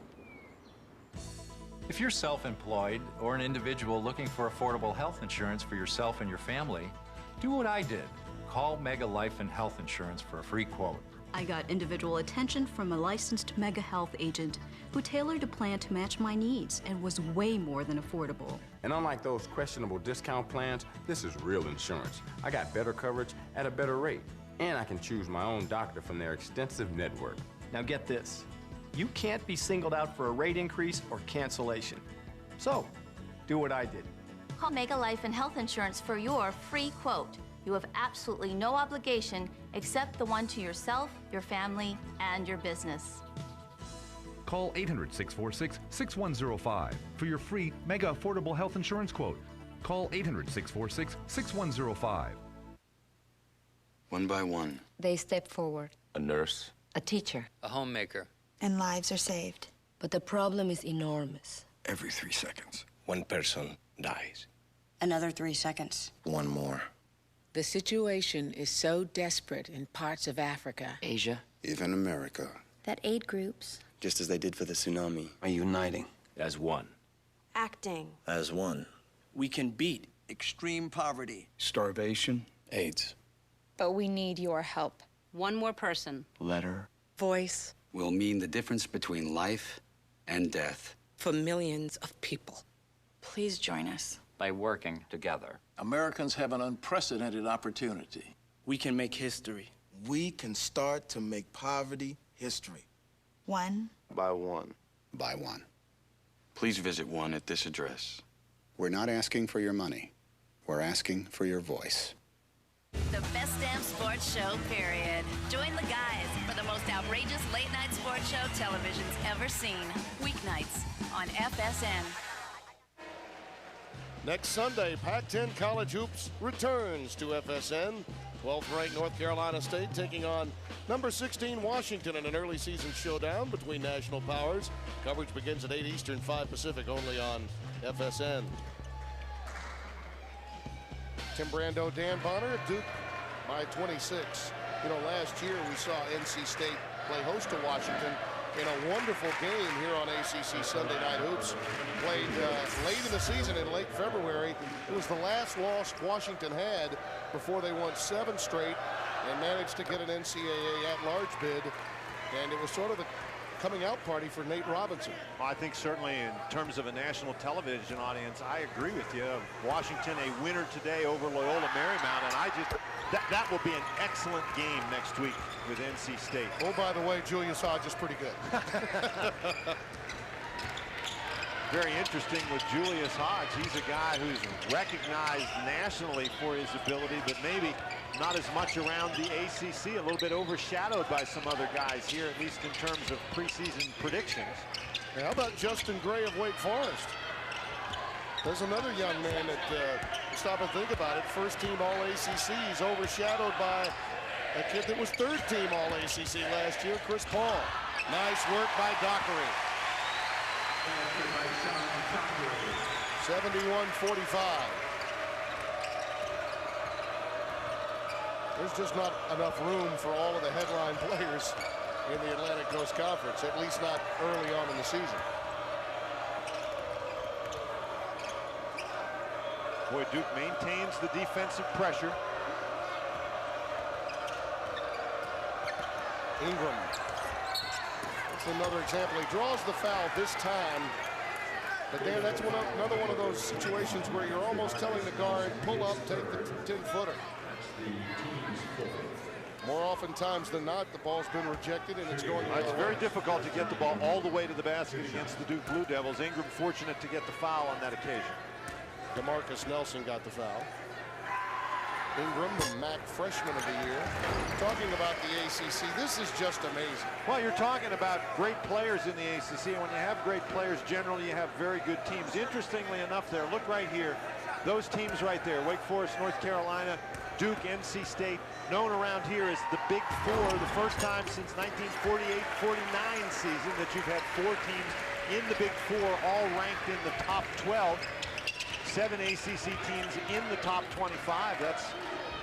[SPEAKER 11] If you're self-employed or an individual looking for affordable health insurance for yourself and your family, do what I did. Call Mega Life and Health Insurance for a free quote.
[SPEAKER 12] I got individual attention from a licensed Mega Health agent who tailored a plan to match my needs and was way more than affordable.
[SPEAKER 25] And unlike those questionable discount plans, this is real insurance. I got better coverage at a better rate, and I can choose my own doctor from their extensive network.
[SPEAKER 26] Now get this, you can't be singled out for a rate increase or cancellation. So, do what I did.
[SPEAKER 27] Call Mega Life and Health Insurance for your free quote. You have absolutely no obligation except the one to yourself, your family, and your business.
[SPEAKER 28] Call 800-646-6105 for your free Mega Affordable Health Insurance quote. Call 800-646-6105.
[SPEAKER 19] One by one.
[SPEAKER 16] They step forward.
[SPEAKER 25] A nurse.
[SPEAKER 16] A teacher.
[SPEAKER 29] A homemaker.
[SPEAKER 16] And lives are saved. But the problem is enormous.
[SPEAKER 19] Every 3 seconds, one person dies.
[SPEAKER 16] Another 3 seconds.
[SPEAKER 19] One more.
[SPEAKER 17] The situation is so desperate in parts of Africa,
[SPEAKER 29] Asia,
[SPEAKER 19] Even America.
[SPEAKER 16] That aid groups,
[SPEAKER 19] Just as they did for the tsunami, are uniting.
[SPEAKER 10] As one.
[SPEAKER 8] Acting.
[SPEAKER 19] As one.
[SPEAKER 29] we can beat extreme poverty,
[SPEAKER 19] Starvation. AIDS.
[SPEAKER 30] But we need your help.
[SPEAKER 31] One more person.
[SPEAKER 19] Letter.
[SPEAKER 30] Voice.
[SPEAKER 19] Will mean the difference between life and death.
[SPEAKER 30] For millions of people.
[SPEAKER 31] Please join us.
[SPEAKER 10] By working together.
[SPEAKER 18] Americans have an unprecedented opportunity.
[SPEAKER 29] we can make history.
[SPEAKER 31] We can start to make poverty history. One.
[SPEAKER 19] By one. By one. Please visit one at this address. We're not asking for your money. We're asking for your voice.
[SPEAKER 32] The best damn sports show, period. Join the guys for the most outrageous late-night sports show television's ever seen. Weeknights on FSN.
[SPEAKER 1] Next Sunday, Pac-10 College Hoops returns to FSN. 12th-ranked North Carolina State taking on number 16 Washington in an early season showdown between national powers. Coverage begins at 8 Eastern, 5 Pacific, only on FSN. Tim Brando, Dan Bonner, Duke by 26. You know, last year we saw NC State play host to Washington in a wonderful game here on ACC Sunday Night Hoops. Played late in the season in late February. It was the last loss Washington had before they won 7 straight and managed to get an NCAA at-large bid. And it was sort of the coming out party for Nate Robinson.
[SPEAKER 3] Well, I think certainly in terms of a national television audience, I agree with you. Washington a winner today over Loyola Marymount, and that will be an excellent game next week with NC State.
[SPEAKER 1] Oh, by the way, Julius Hodge is pretty good.
[SPEAKER 3] Very interesting with Julius Hodge. He's a guy who's recognized nationally for his ability, but maybe not as much around the ACC, a little bit overshadowed by some other guys here, at least in terms of preseason predictions.
[SPEAKER 1] How about Justin Gray of Wake Forest? There's another young man that, stop and think about it, first-team All-ACC. He's overshadowed by a kid that was third-team All-ACC last year, Chris Paul. Nice work by Dockery. 71-45. There's just not enough room for all of the headline players in the Atlantic Coast Conference, at least not early on in the season.
[SPEAKER 4] Boy, Duke maintains the defensive pressure.
[SPEAKER 1] Ingram. That's another example. He draws the foul this time. But Dan, that's another one of those situations where you're almost telling the guard, pull up, take the 10-footer. More oftentimes than not, the ball's been rejected and it's going.
[SPEAKER 4] It's very difficult to get the ball all the way to the basket against the Duke Blue Devils. Ingram fortunate to get the foul on that occasion.
[SPEAKER 1] DeMarcus Nelson got the foul. Ingram, the MAC freshman of the year. Talking about the ACC, this is just amazing.
[SPEAKER 4] Well, you're talking about great players in the ACC, and when you have great players, generally you have very good teams. Interestingly enough there, look right here, those teams right there, Wake Forest, North Carolina, Duke, NC State, known around here as the Big Four, the first time since 1948-49 season that you've had 4 teams in the Big Four, all ranked in the top 12. 7 ACC teams in the top 25. That's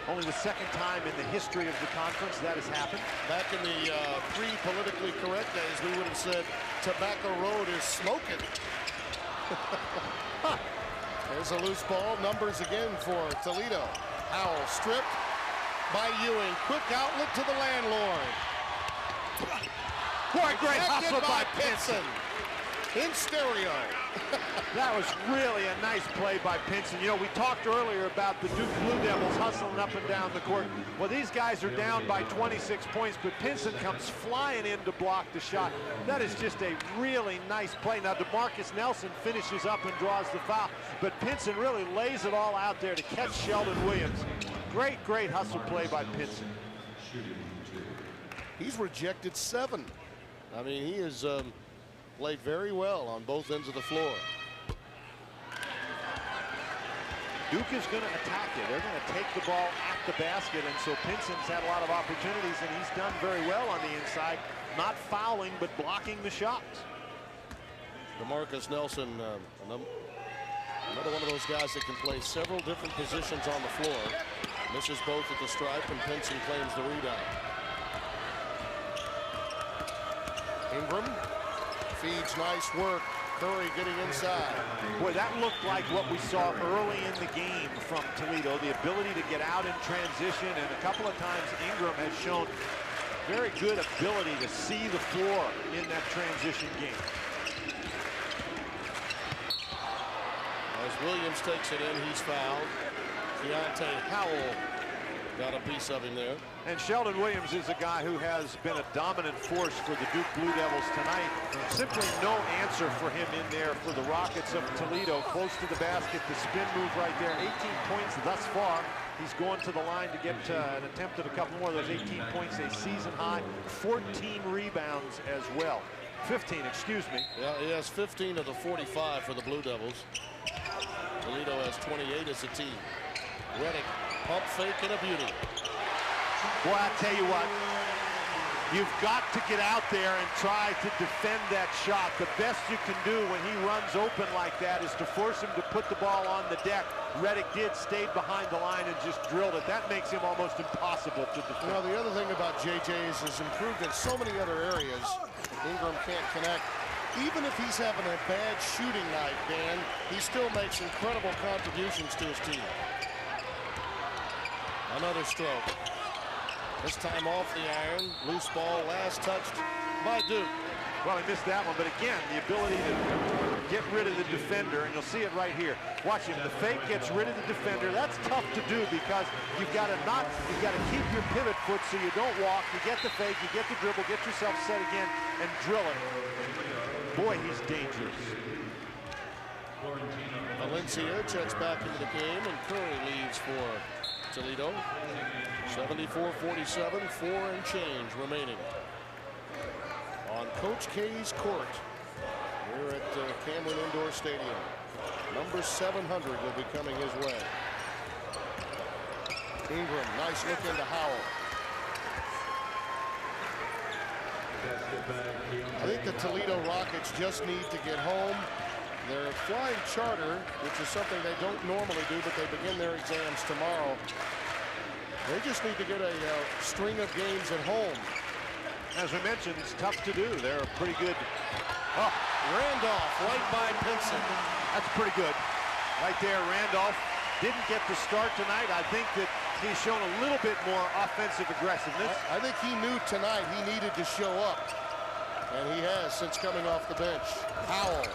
[SPEAKER 4] only the second time in the history of the conference that has happened.
[SPEAKER 1] Back in the pre-politically correct days, we would have said Tobacco Road is smoking. There's a loose ball. Numbers again for Toledo. Howell stripped by Ewing. Quick outlet to the landlord.
[SPEAKER 4] Boy, great hustle by
[SPEAKER 1] Pinson. In stereo.
[SPEAKER 4] That was really a nice play by Pinson. You know, we talked earlier about the Duke Blue Devils hustling up and down the court. Well, these guys are down by 26 points, but Pinson comes flying in to block the shot. That is just a really nice play. Now, DeMarcus Nelson finishes up and draws the foul, but Pinson really lays it all out there to catch Sheldon Williams. Great, great hustle play by Pinson.
[SPEAKER 1] He's rejected 7. I mean, he is played very well on both ends of the floor.
[SPEAKER 4] Duke is going to attack it. They're going to take the ball at the basket, and so Pinson's had a lot of opportunities, and he's done very well on the inside, not fouling, but blocking the shots.
[SPEAKER 1] DeMarcus Nelson, another one of those guys that can play several different positions on the floor. Misses both at the stripe, and Pinson claims the rebound. Ingram feeds, nice work. Curry getting inside.
[SPEAKER 4] Boy, that looked like what we saw early in the game from Toledo, the ability to get out in transition, and a couple of times Ingram has shown very good ability to see the floor in that transition game.
[SPEAKER 1] As Williams takes it in, he's fouled. Deontay Howell got a piece of him there.
[SPEAKER 4] And Sheldon Williams is a guy who has been a dominant force for the Duke Blue Devils tonight. Simply no answer for him in there for the Rockets of Toledo. Close to the basket, the spin move right there. 18 points thus far. He's going to the line to get an attempt at a couple more of those 18 points, a season high. 14 rebounds as well. 15, excuse me.
[SPEAKER 1] Yeah, he has 15 of the 45 for the Blue Devils. Toledo has 28 as a team. Redick, pump fake and a beauty.
[SPEAKER 4] Boy, I tell you what, you've got to get out there and try to defend that shot. The best you can do when he runs open like that is to force him to put the ball on the deck. Redick stayed behind the line and just drilled it. That makes him almost impossible to defend.
[SPEAKER 1] You know, the other thing about JJ is he's improved in so many other areas. Ingram can't connect. Even if he's having a bad shooting night, Dan, he still makes incredible contributions to his team. Another stroke. This time off the iron. Loose ball, last touched by Duke.
[SPEAKER 4] Well, he missed that one, but again, the ability to get rid of the defender, and you'll see it right here. Watch him. The fake gets rid of the defender. That's tough to do because you've got to keep your pivot foot so you don't walk. You get the fake, you get the dribble, get yourself set again, and drill it. Boy, he's dangerous.
[SPEAKER 1] Valencia checks back into the game, and Curry leads for Toledo. 74-47, 4 and change remaining. On Coach K's court Cameron Indoor Stadium. Number 700 will be coming his way. Ingram, nice look into Howell. I think the Toledo Rockets just need to get home. They're flying charter, which is something they don't normally do, but they begin their exams tomorrow. They just need to get a string of games at home.
[SPEAKER 4] As we mentioned, it's tough to do. They're pretty good.
[SPEAKER 1] Oh, Randolph right by Pinson.
[SPEAKER 4] That's pretty good. Right there, Randolph didn't get the start tonight. I think that he's shown a little bit more offensive aggressiveness.
[SPEAKER 1] I think he knew tonight he needed to show up, and he has since coming off the bench. Howell.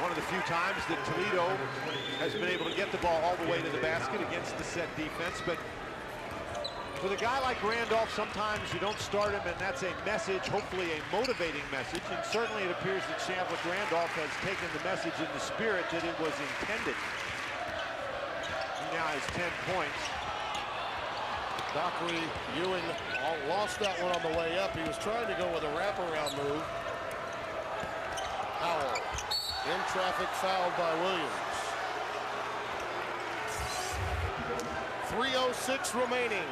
[SPEAKER 4] One of the few times that Toledo has been able to get the ball all the way to the basket against the set defense. But with a guy like Randolph, sometimes you don't start him, and that's a message, hopefully a motivating message. And certainly it appears that Chandler Randolph has taken the message in the spirit that it was intended. He now has 10 points.
[SPEAKER 1] Dockery, Ewing lost that one on the way up. He was trying to go with a wraparound move. Howell. In traffic, fouled by Williams. 3:06 remaining.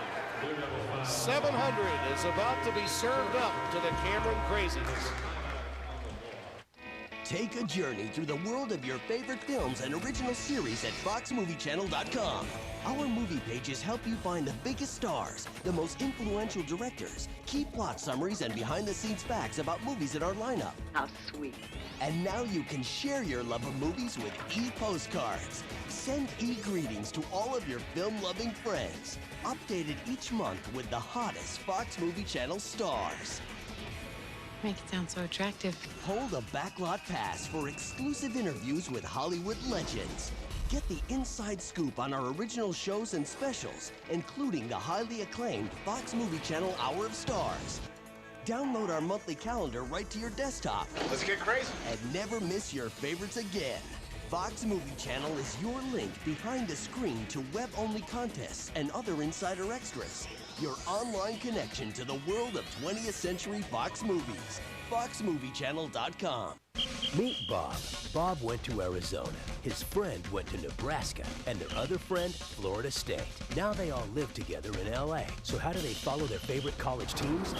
[SPEAKER 1] 700 is about to be served up to the Cameron Crazies.
[SPEAKER 2] Take a journey through the world of your favorite films and original series at FoxMovieChannel.com. Our movie pages help you find the biggest stars, the most influential directors, key plot summaries, and behind-the-scenes facts about movies in our lineup.
[SPEAKER 5] How sweet.
[SPEAKER 2] And now you can share your love of movies with e-postcards. Send e-greetings to all of your film-loving friends. Updated each month with the hottest Fox Movie Channel stars.
[SPEAKER 5] Make it sound so attractive.
[SPEAKER 2] Hold a backlot pass for exclusive interviews with Hollywood legends. Get the inside scoop on our original shows and specials, including the highly acclaimed Fox Movie Channel Hour of Stars. Download our monthly calendar right to your desktop.
[SPEAKER 31] Let's get crazy.
[SPEAKER 2] And never miss your favorites again. Fox Movie Channel is your link behind the screen to web-only contests and other insider extras. Your online connection to the world of 20th century Fox movies. FoxMovieChannel.com.
[SPEAKER 6] Meet Bob. Bob went to Arizona. His friend went to Nebraska. And their other friend, Florida State. Now they all live together in LA. So how do they follow their favorite college teams?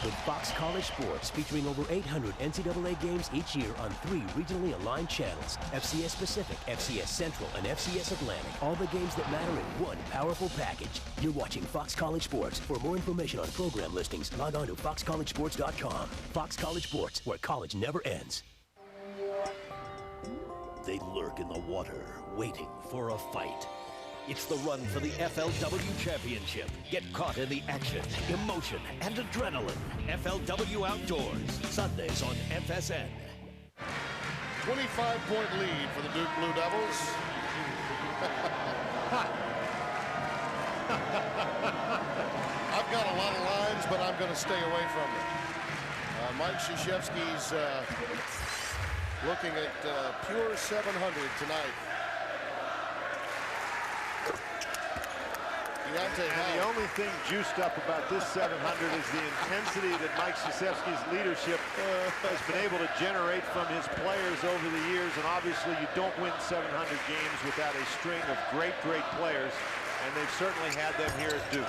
[SPEAKER 6] With Fox College Sports, featuring over 800 NCAA games each year on 3 regionally aligned channels. FCS Pacific, FCS Central, and FCS Atlantic. All the games that matter in one powerful package. You're watching Fox College Sports. For more information on program listings, log on to foxcollegesports.com. Fox College Sports, where college never ends.
[SPEAKER 7] They lurk in the water, waiting for a fight. It's the run for the FLW Championship. Get caught in the action, emotion, and adrenaline. FLW Outdoors, Sundays on FSN.
[SPEAKER 1] 25-point lead for the Duke Blue Devils. I've got a lot of lines, but I'm going to stay away from them. Mike Krzyzewski's looking at pure 700 tonight.
[SPEAKER 4] And the only thing juiced up about this 700 is the intensity that Mike Krzyzewski's leadership has been able to generate from his players over the years. And obviously you don't win 700 games without a string of great players. And they've certainly had them here at Duke.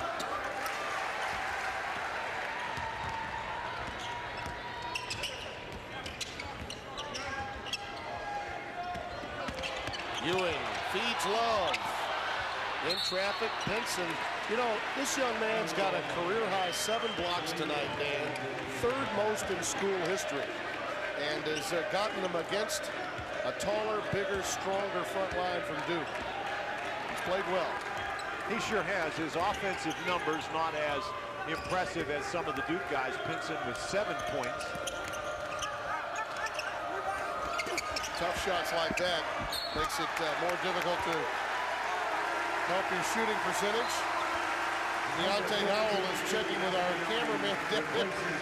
[SPEAKER 1] Ewing feeds Love. In traffic, Pinson. You know, this young man's got a career-high 7 blocks tonight, Dan. 3rd most in school history. And has gotten them against a taller, bigger, stronger front line from Duke. He's played well.
[SPEAKER 4] He sure has. His offensive numbers not as impressive as some of the Duke guys. Pinson with 7 points.
[SPEAKER 1] Tough shots like that makes it more difficult to help your shooting percentage. Deontay Howell is checking with our cameraman.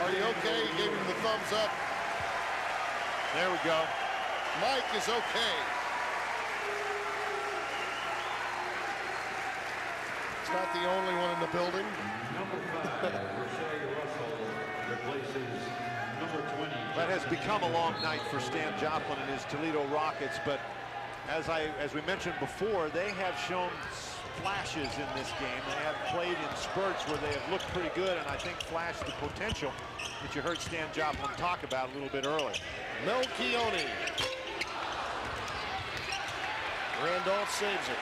[SPEAKER 1] Are you okay? He gave him the thumbs up.
[SPEAKER 4] There we go.
[SPEAKER 1] Mike is okay. It's not the only one in the building.
[SPEAKER 9] Number 5, Rashay Russell replaces
[SPEAKER 4] That has become a long night for Stan Joplin and his Toledo Rockets, but as we mentioned before, they have shown flashes in this game. They have played in spurts where they have looked pretty good, and I think flashed the potential that you heard Stan Joplin talk about a little bit earlier.
[SPEAKER 1] Melchione. Randolph saves it.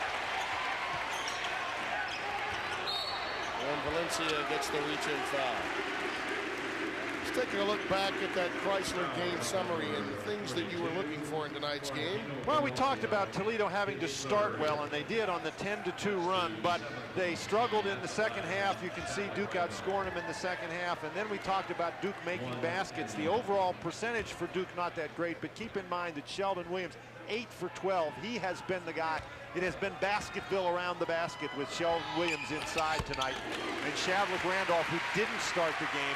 [SPEAKER 1] And Valencia gets the reach-in foul. Let's take a look back at that Chrysler game summary and the things that you were looking for in tonight's game.
[SPEAKER 4] Well, we talked about Toledo having to start well, and they did on the 10-2 run, but they struggled in the second half. You can see Duke outscoring them in the second half, and then we talked about Duke making baskets. The overall percentage for Duke not that great, but keep in mind that Sheldon Williams, 8 for 12. He has been the guy. It has been Basketville around the basket with Sheldon Williams inside tonight. And Shavlik Randolph, who didn't start the game,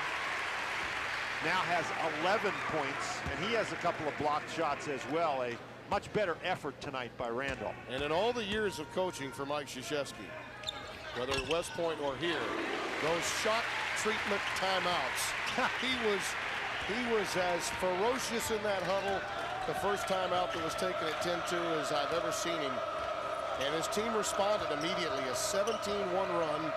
[SPEAKER 4] now has 11 points, and he has a couple of blocked shots as well. A much better effort tonight by Randolph.
[SPEAKER 1] And in all the years of coaching for Mike Krzyzewski, whether at West Point or here, those shot treatment timeouts, he was as ferocious in that huddle the first timeout that was taken at 10-2 as I've ever seen him. And his team responded immediately, a 17-1 run,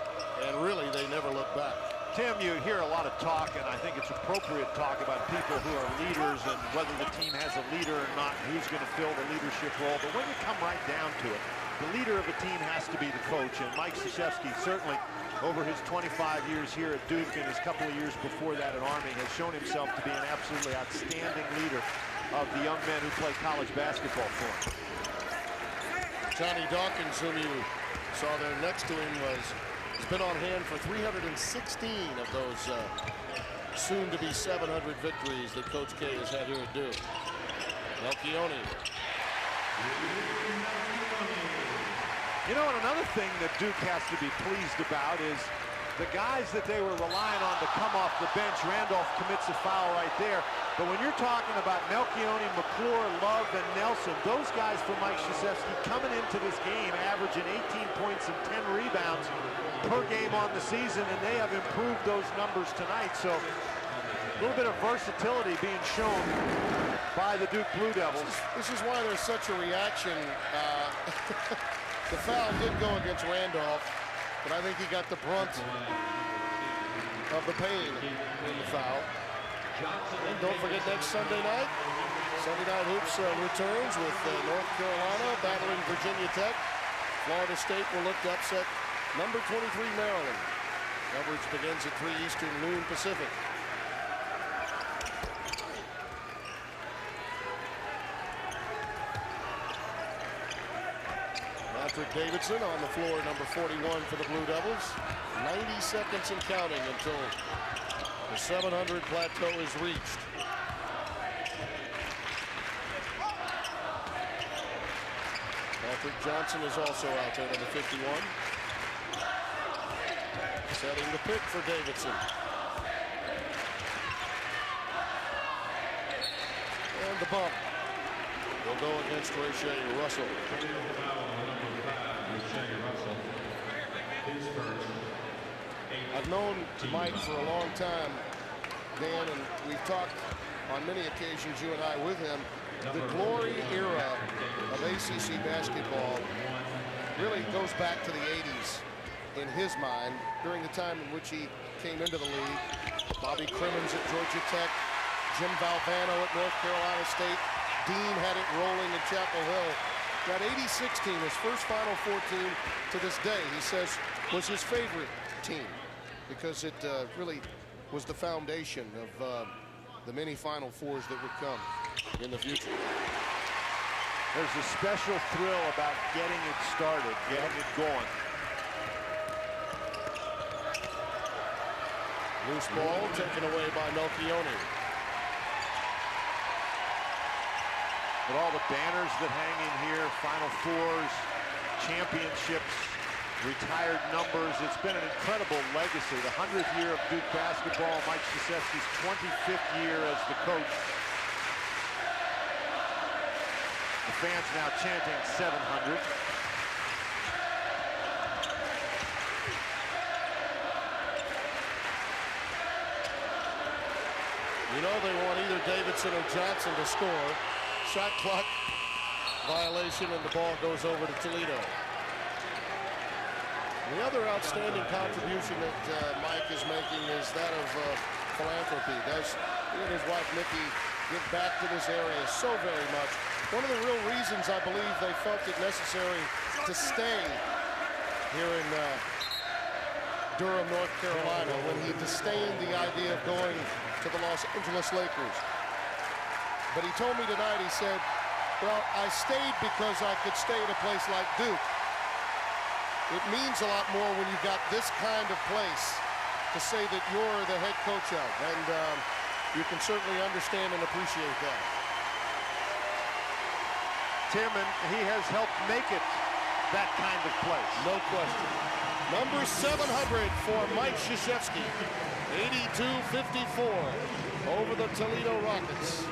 [SPEAKER 1] and really they never looked back.
[SPEAKER 4] Tim, you hear a lot of talk, and I think it's appropriate talk about people who are leaders and whether the team has a leader or not, who's going to fill the leadership role. But when you come right down to it, the leader of a team has to be the coach. And Mike Krzyzewski, certainly over his 25 years here at Duke and his couple of years before that at Army, has shown himself to be an absolutely outstanding leader of the young men who play college basketball for him.
[SPEAKER 1] Johnny Dawkins, whom you saw there next to him, has been on hand for 316 of those soon-to-be 700 victories that Coach K has had here at Duke. Melchione.
[SPEAKER 4] You know, and another thing that Duke has to be pleased about is the guys that they were relying on to come off the bench. Randolph commits a foul right there. But when you're talking about Melchione, McClure, Love, and Nelson, those guys for Mike Krzyzewski coming into this game averaging 18 points and 10 rebounds per game on the season, and they have improved those numbers tonight. So a little bit of versatility being shown by the Duke Blue Devils.
[SPEAKER 1] This is why there's such a reaction. The foul did go against Randolph, but I think he got the brunt of the pain in the foul. And don't forget next Sunday night Hoops returns with North Carolina battling Virginia Tech. Florida State will look to upset number 23 Maryland. Coverage begins at 3 Eastern, noon Pacific. Patrick Davidson on the floor, number 41 for the Blue Devils. 90 seconds and counting until the 700 plateau is reached. Patrick Johnson is also out there, number 51. Setting the pick for Davidson. And the bump will go against Rashay Russell. I've known Mike for a long time, Dan, and we've talked on many occasions, you and I, with him. The glory era of ACC basketball really goes back to the 80s in his mind, during the time in which he came into the league. Bobby Crimmins at Georgia Tech, Jim Valvano at North Carolina State, Dean had it rolling in Chapel Hill. That 86 team, his first Final Four team to this day, he says was his favorite team because it really was the foundation of the many Final Fours that would come in the future.
[SPEAKER 4] There's a special thrill about getting it started, getting it going.
[SPEAKER 1] Loose ball taken away by Melchione.
[SPEAKER 4] With all the banners that hang in here, Final Fours, championships, retired numbers, it's been an incredible legacy. The 100th year of Duke basketball, Mike Krzyzewski's 25th year as the coach. The fans now chanting 700.
[SPEAKER 1] know they want either Davidson or Johnson to score. Shot clock violation, and the ball goes over to Toledo. The other outstanding contribution that Mike is making is that of philanthropy. He and his wife, Nikki, give back to this area so very much. One of the real reasons I believe they felt it necessary to stay here in Durham, North Carolina, when he disdained the idea of going to the Los Angeles Lakers. But he told me tonight, he said, well, I stayed because I could stay at a place like Duke. It means a lot more when you've got this kind of place to say that you're the head coach of, and you can certainly understand and appreciate that.
[SPEAKER 4] Tim, and he has helped make it that kind of place.
[SPEAKER 1] No question. Number 700 for Mike Krzyzewski. 82-54 over the Toledo Rockets.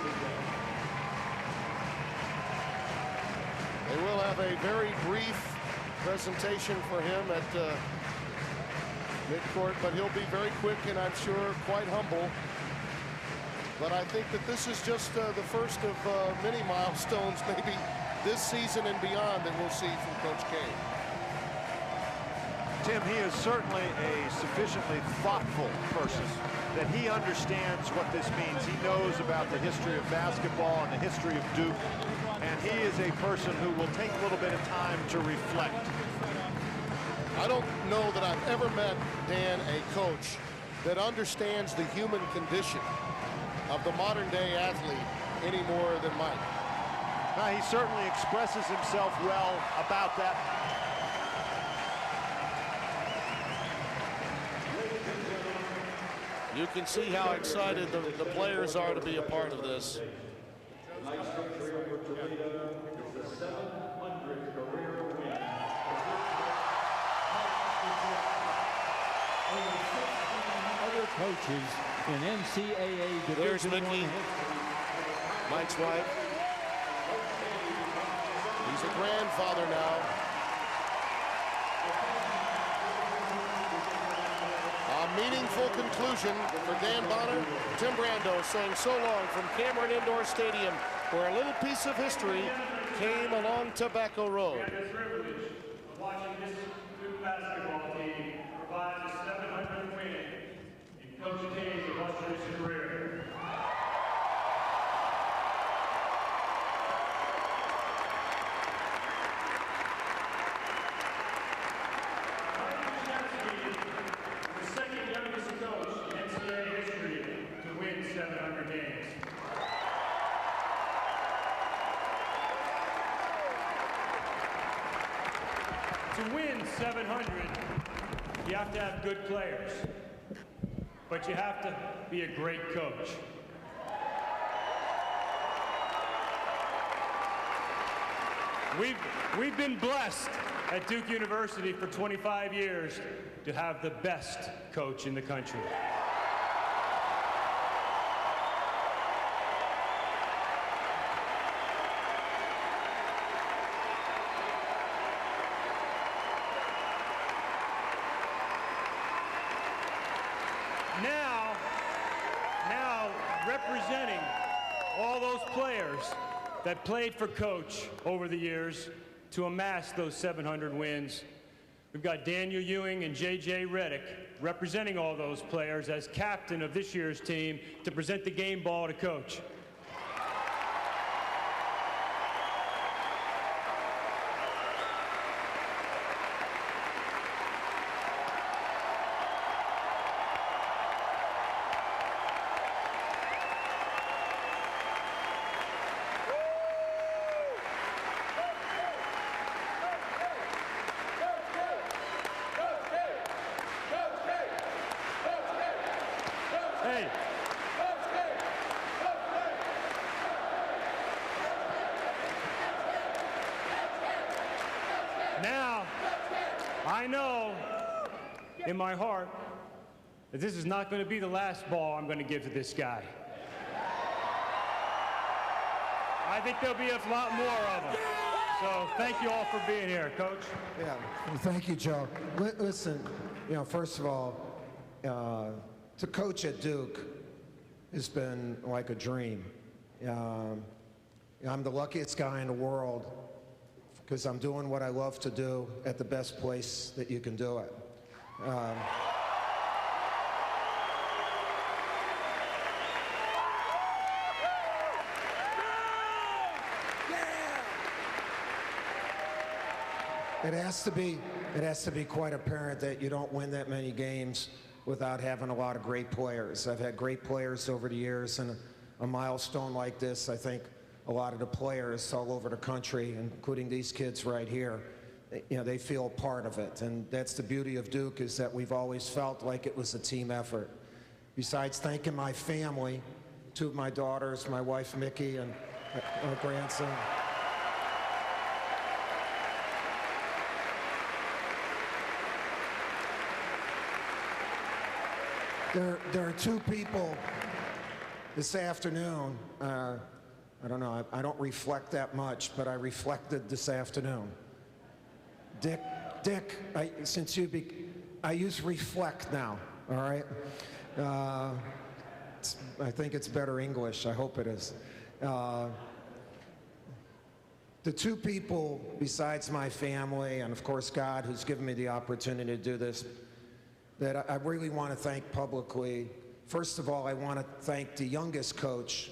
[SPEAKER 1] They will have a very brief presentation for him at midcourt, but he'll be very quick and I'm sure quite humble. But I think that this is just the first of many milestones, maybe this season and beyond, that we'll see from Coach K.
[SPEAKER 4] Tim, he is certainly a sufficiently thoughtful person that he understands what this means. He knows about the history of basketball and the history of Duke, and he is a person who will take a little bit of time to reflect.
[SPEAKER 1] I don't know that I've ever met, Dan, a coach that understands the human condition of the modern-day athlete any more than Mike.
[SPEAKER 4] He certainly expresses himself well about that.
[SPEAKER 1] You can see how excited the players are to be a part of this.
[SPEAKER 9] Other coaches in NCAA Division
[SPEAKER 1] There's Mickey, Mike's wife. He's a grandfather now. A meaningful conclusion for Dan Bonner. Tim Brando saying so long from Cameron Indoor Stadium, where a little piece of history came along Tobacco Road.
[SPEAKER 11] The privilege of watching this Duke basketball team provide a 700 win in Coach K's illustrious career. To win 700, you have to have good players, but you have to be a great coach. We've been blessed at Duke University for 25 years to have the best coach in the country. Now representing all those players that played for Coach over the years to amass those 700 wins, we've got Daniel Ewing and J.J. Redick representing all those players as captain of this year's team to present the game ball to Coach. Hey. Now, I know in my heart that this is not going to be the last ball I'm going to give to this guy. I think there'll be a lot more of them. So thank you all for being here, Coach.
[SPEAKER 12] Yeah, well, thank you, Joe. Listen, first of all, to coach at Duke, has been like a dream. I'm the luckiest guy in the world because I'm doing what I love to do at the best place that you can do it. It has to be quite apparent that you don't win that many games without having a lot of great players. I've had great players over the years, and a milestone like this, I think a lot of the players all over the country, including these kids right here, you know, they feel part of it. And that's the beauty of Duke, is that we've always felt like it was a team effort. Besides thanking my family, 2 of my daughters, my wife Mickey, and our grandson. There are 2 people this afternoon. I don't know, I don't reflect that much, but I reflected this afternoon. Dick, I use reflect now, all right? I think it's better English, I hope it is. The 2 people besides my family, and of course God, who's given me the opportunity to do this, that I really want to thank publicly. First of all, I want to thank the youngest coach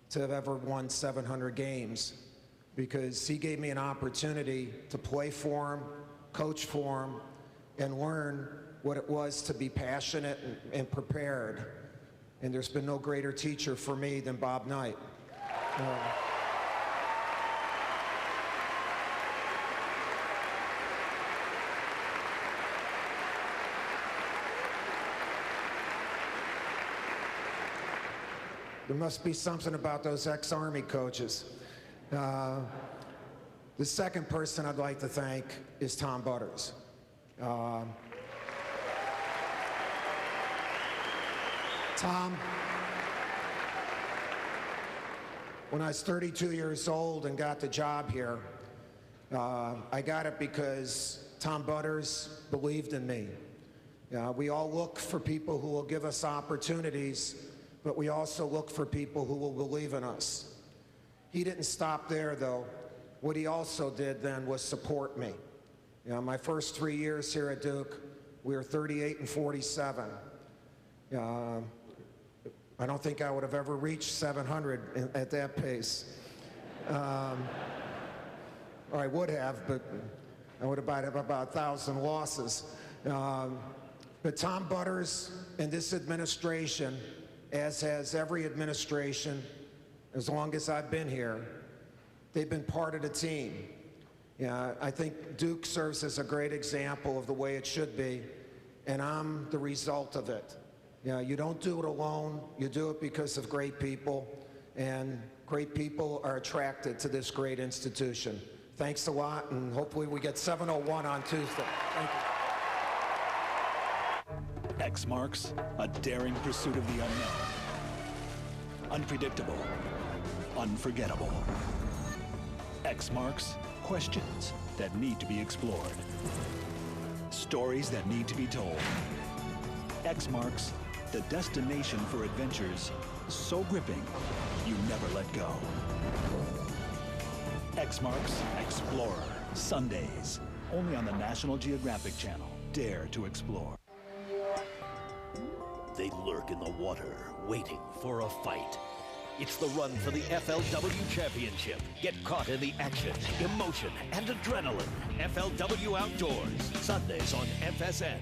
[SPEAKER 12] to have ever won 700 games, because he gave me an opportunity to play for him, coach for him, and learn what it was to be passionate and prepared. And there's been no greater teacher for me than Bob Knight. There must be something about those ex-Army coaches. The second person I'd like to thank is Tom Butters. Tom, when I was 32 years old and got the job here, I got it because Tom Butters believed in me. We all look for people who will give us opportunities, but we also look for people who will believe in us. He didn't stop there, though. What he also did then was support me. My first 3 years here at Duke, we were 38-47. I don't think I would have ever reached 700 at that pace. Or I would have, but I would have about 1,000 losses. But Tom Butters and this administration, as has every administration as long as I've been here, they've been part of the team. I think Duke serves as a great example of the way it should be, and I'm the result of it. You don't do it alone, you do it because of great people, and great people are attracted to this great institution. Thanks a lot, and hopefully we get 701 on Tuesday. Thank you.
[SPEAKER 13] X marks a daring pursuit of the unknown. Unpredictable. Unforgettable. X marks questions that need to be explored. Stories that need to be told. X marks the destination for adventures so gripping you never let go. X marks Explorer. Sundays. Only on the National Geographic Channel. Dare to explore.
[SPEAKER 7] They lurk in the water, waiting for a fight. It's the run for the FLW Championship. Get caught in the action, emotion, and adrenaline. FLW Outdoors, Sundays on FSN.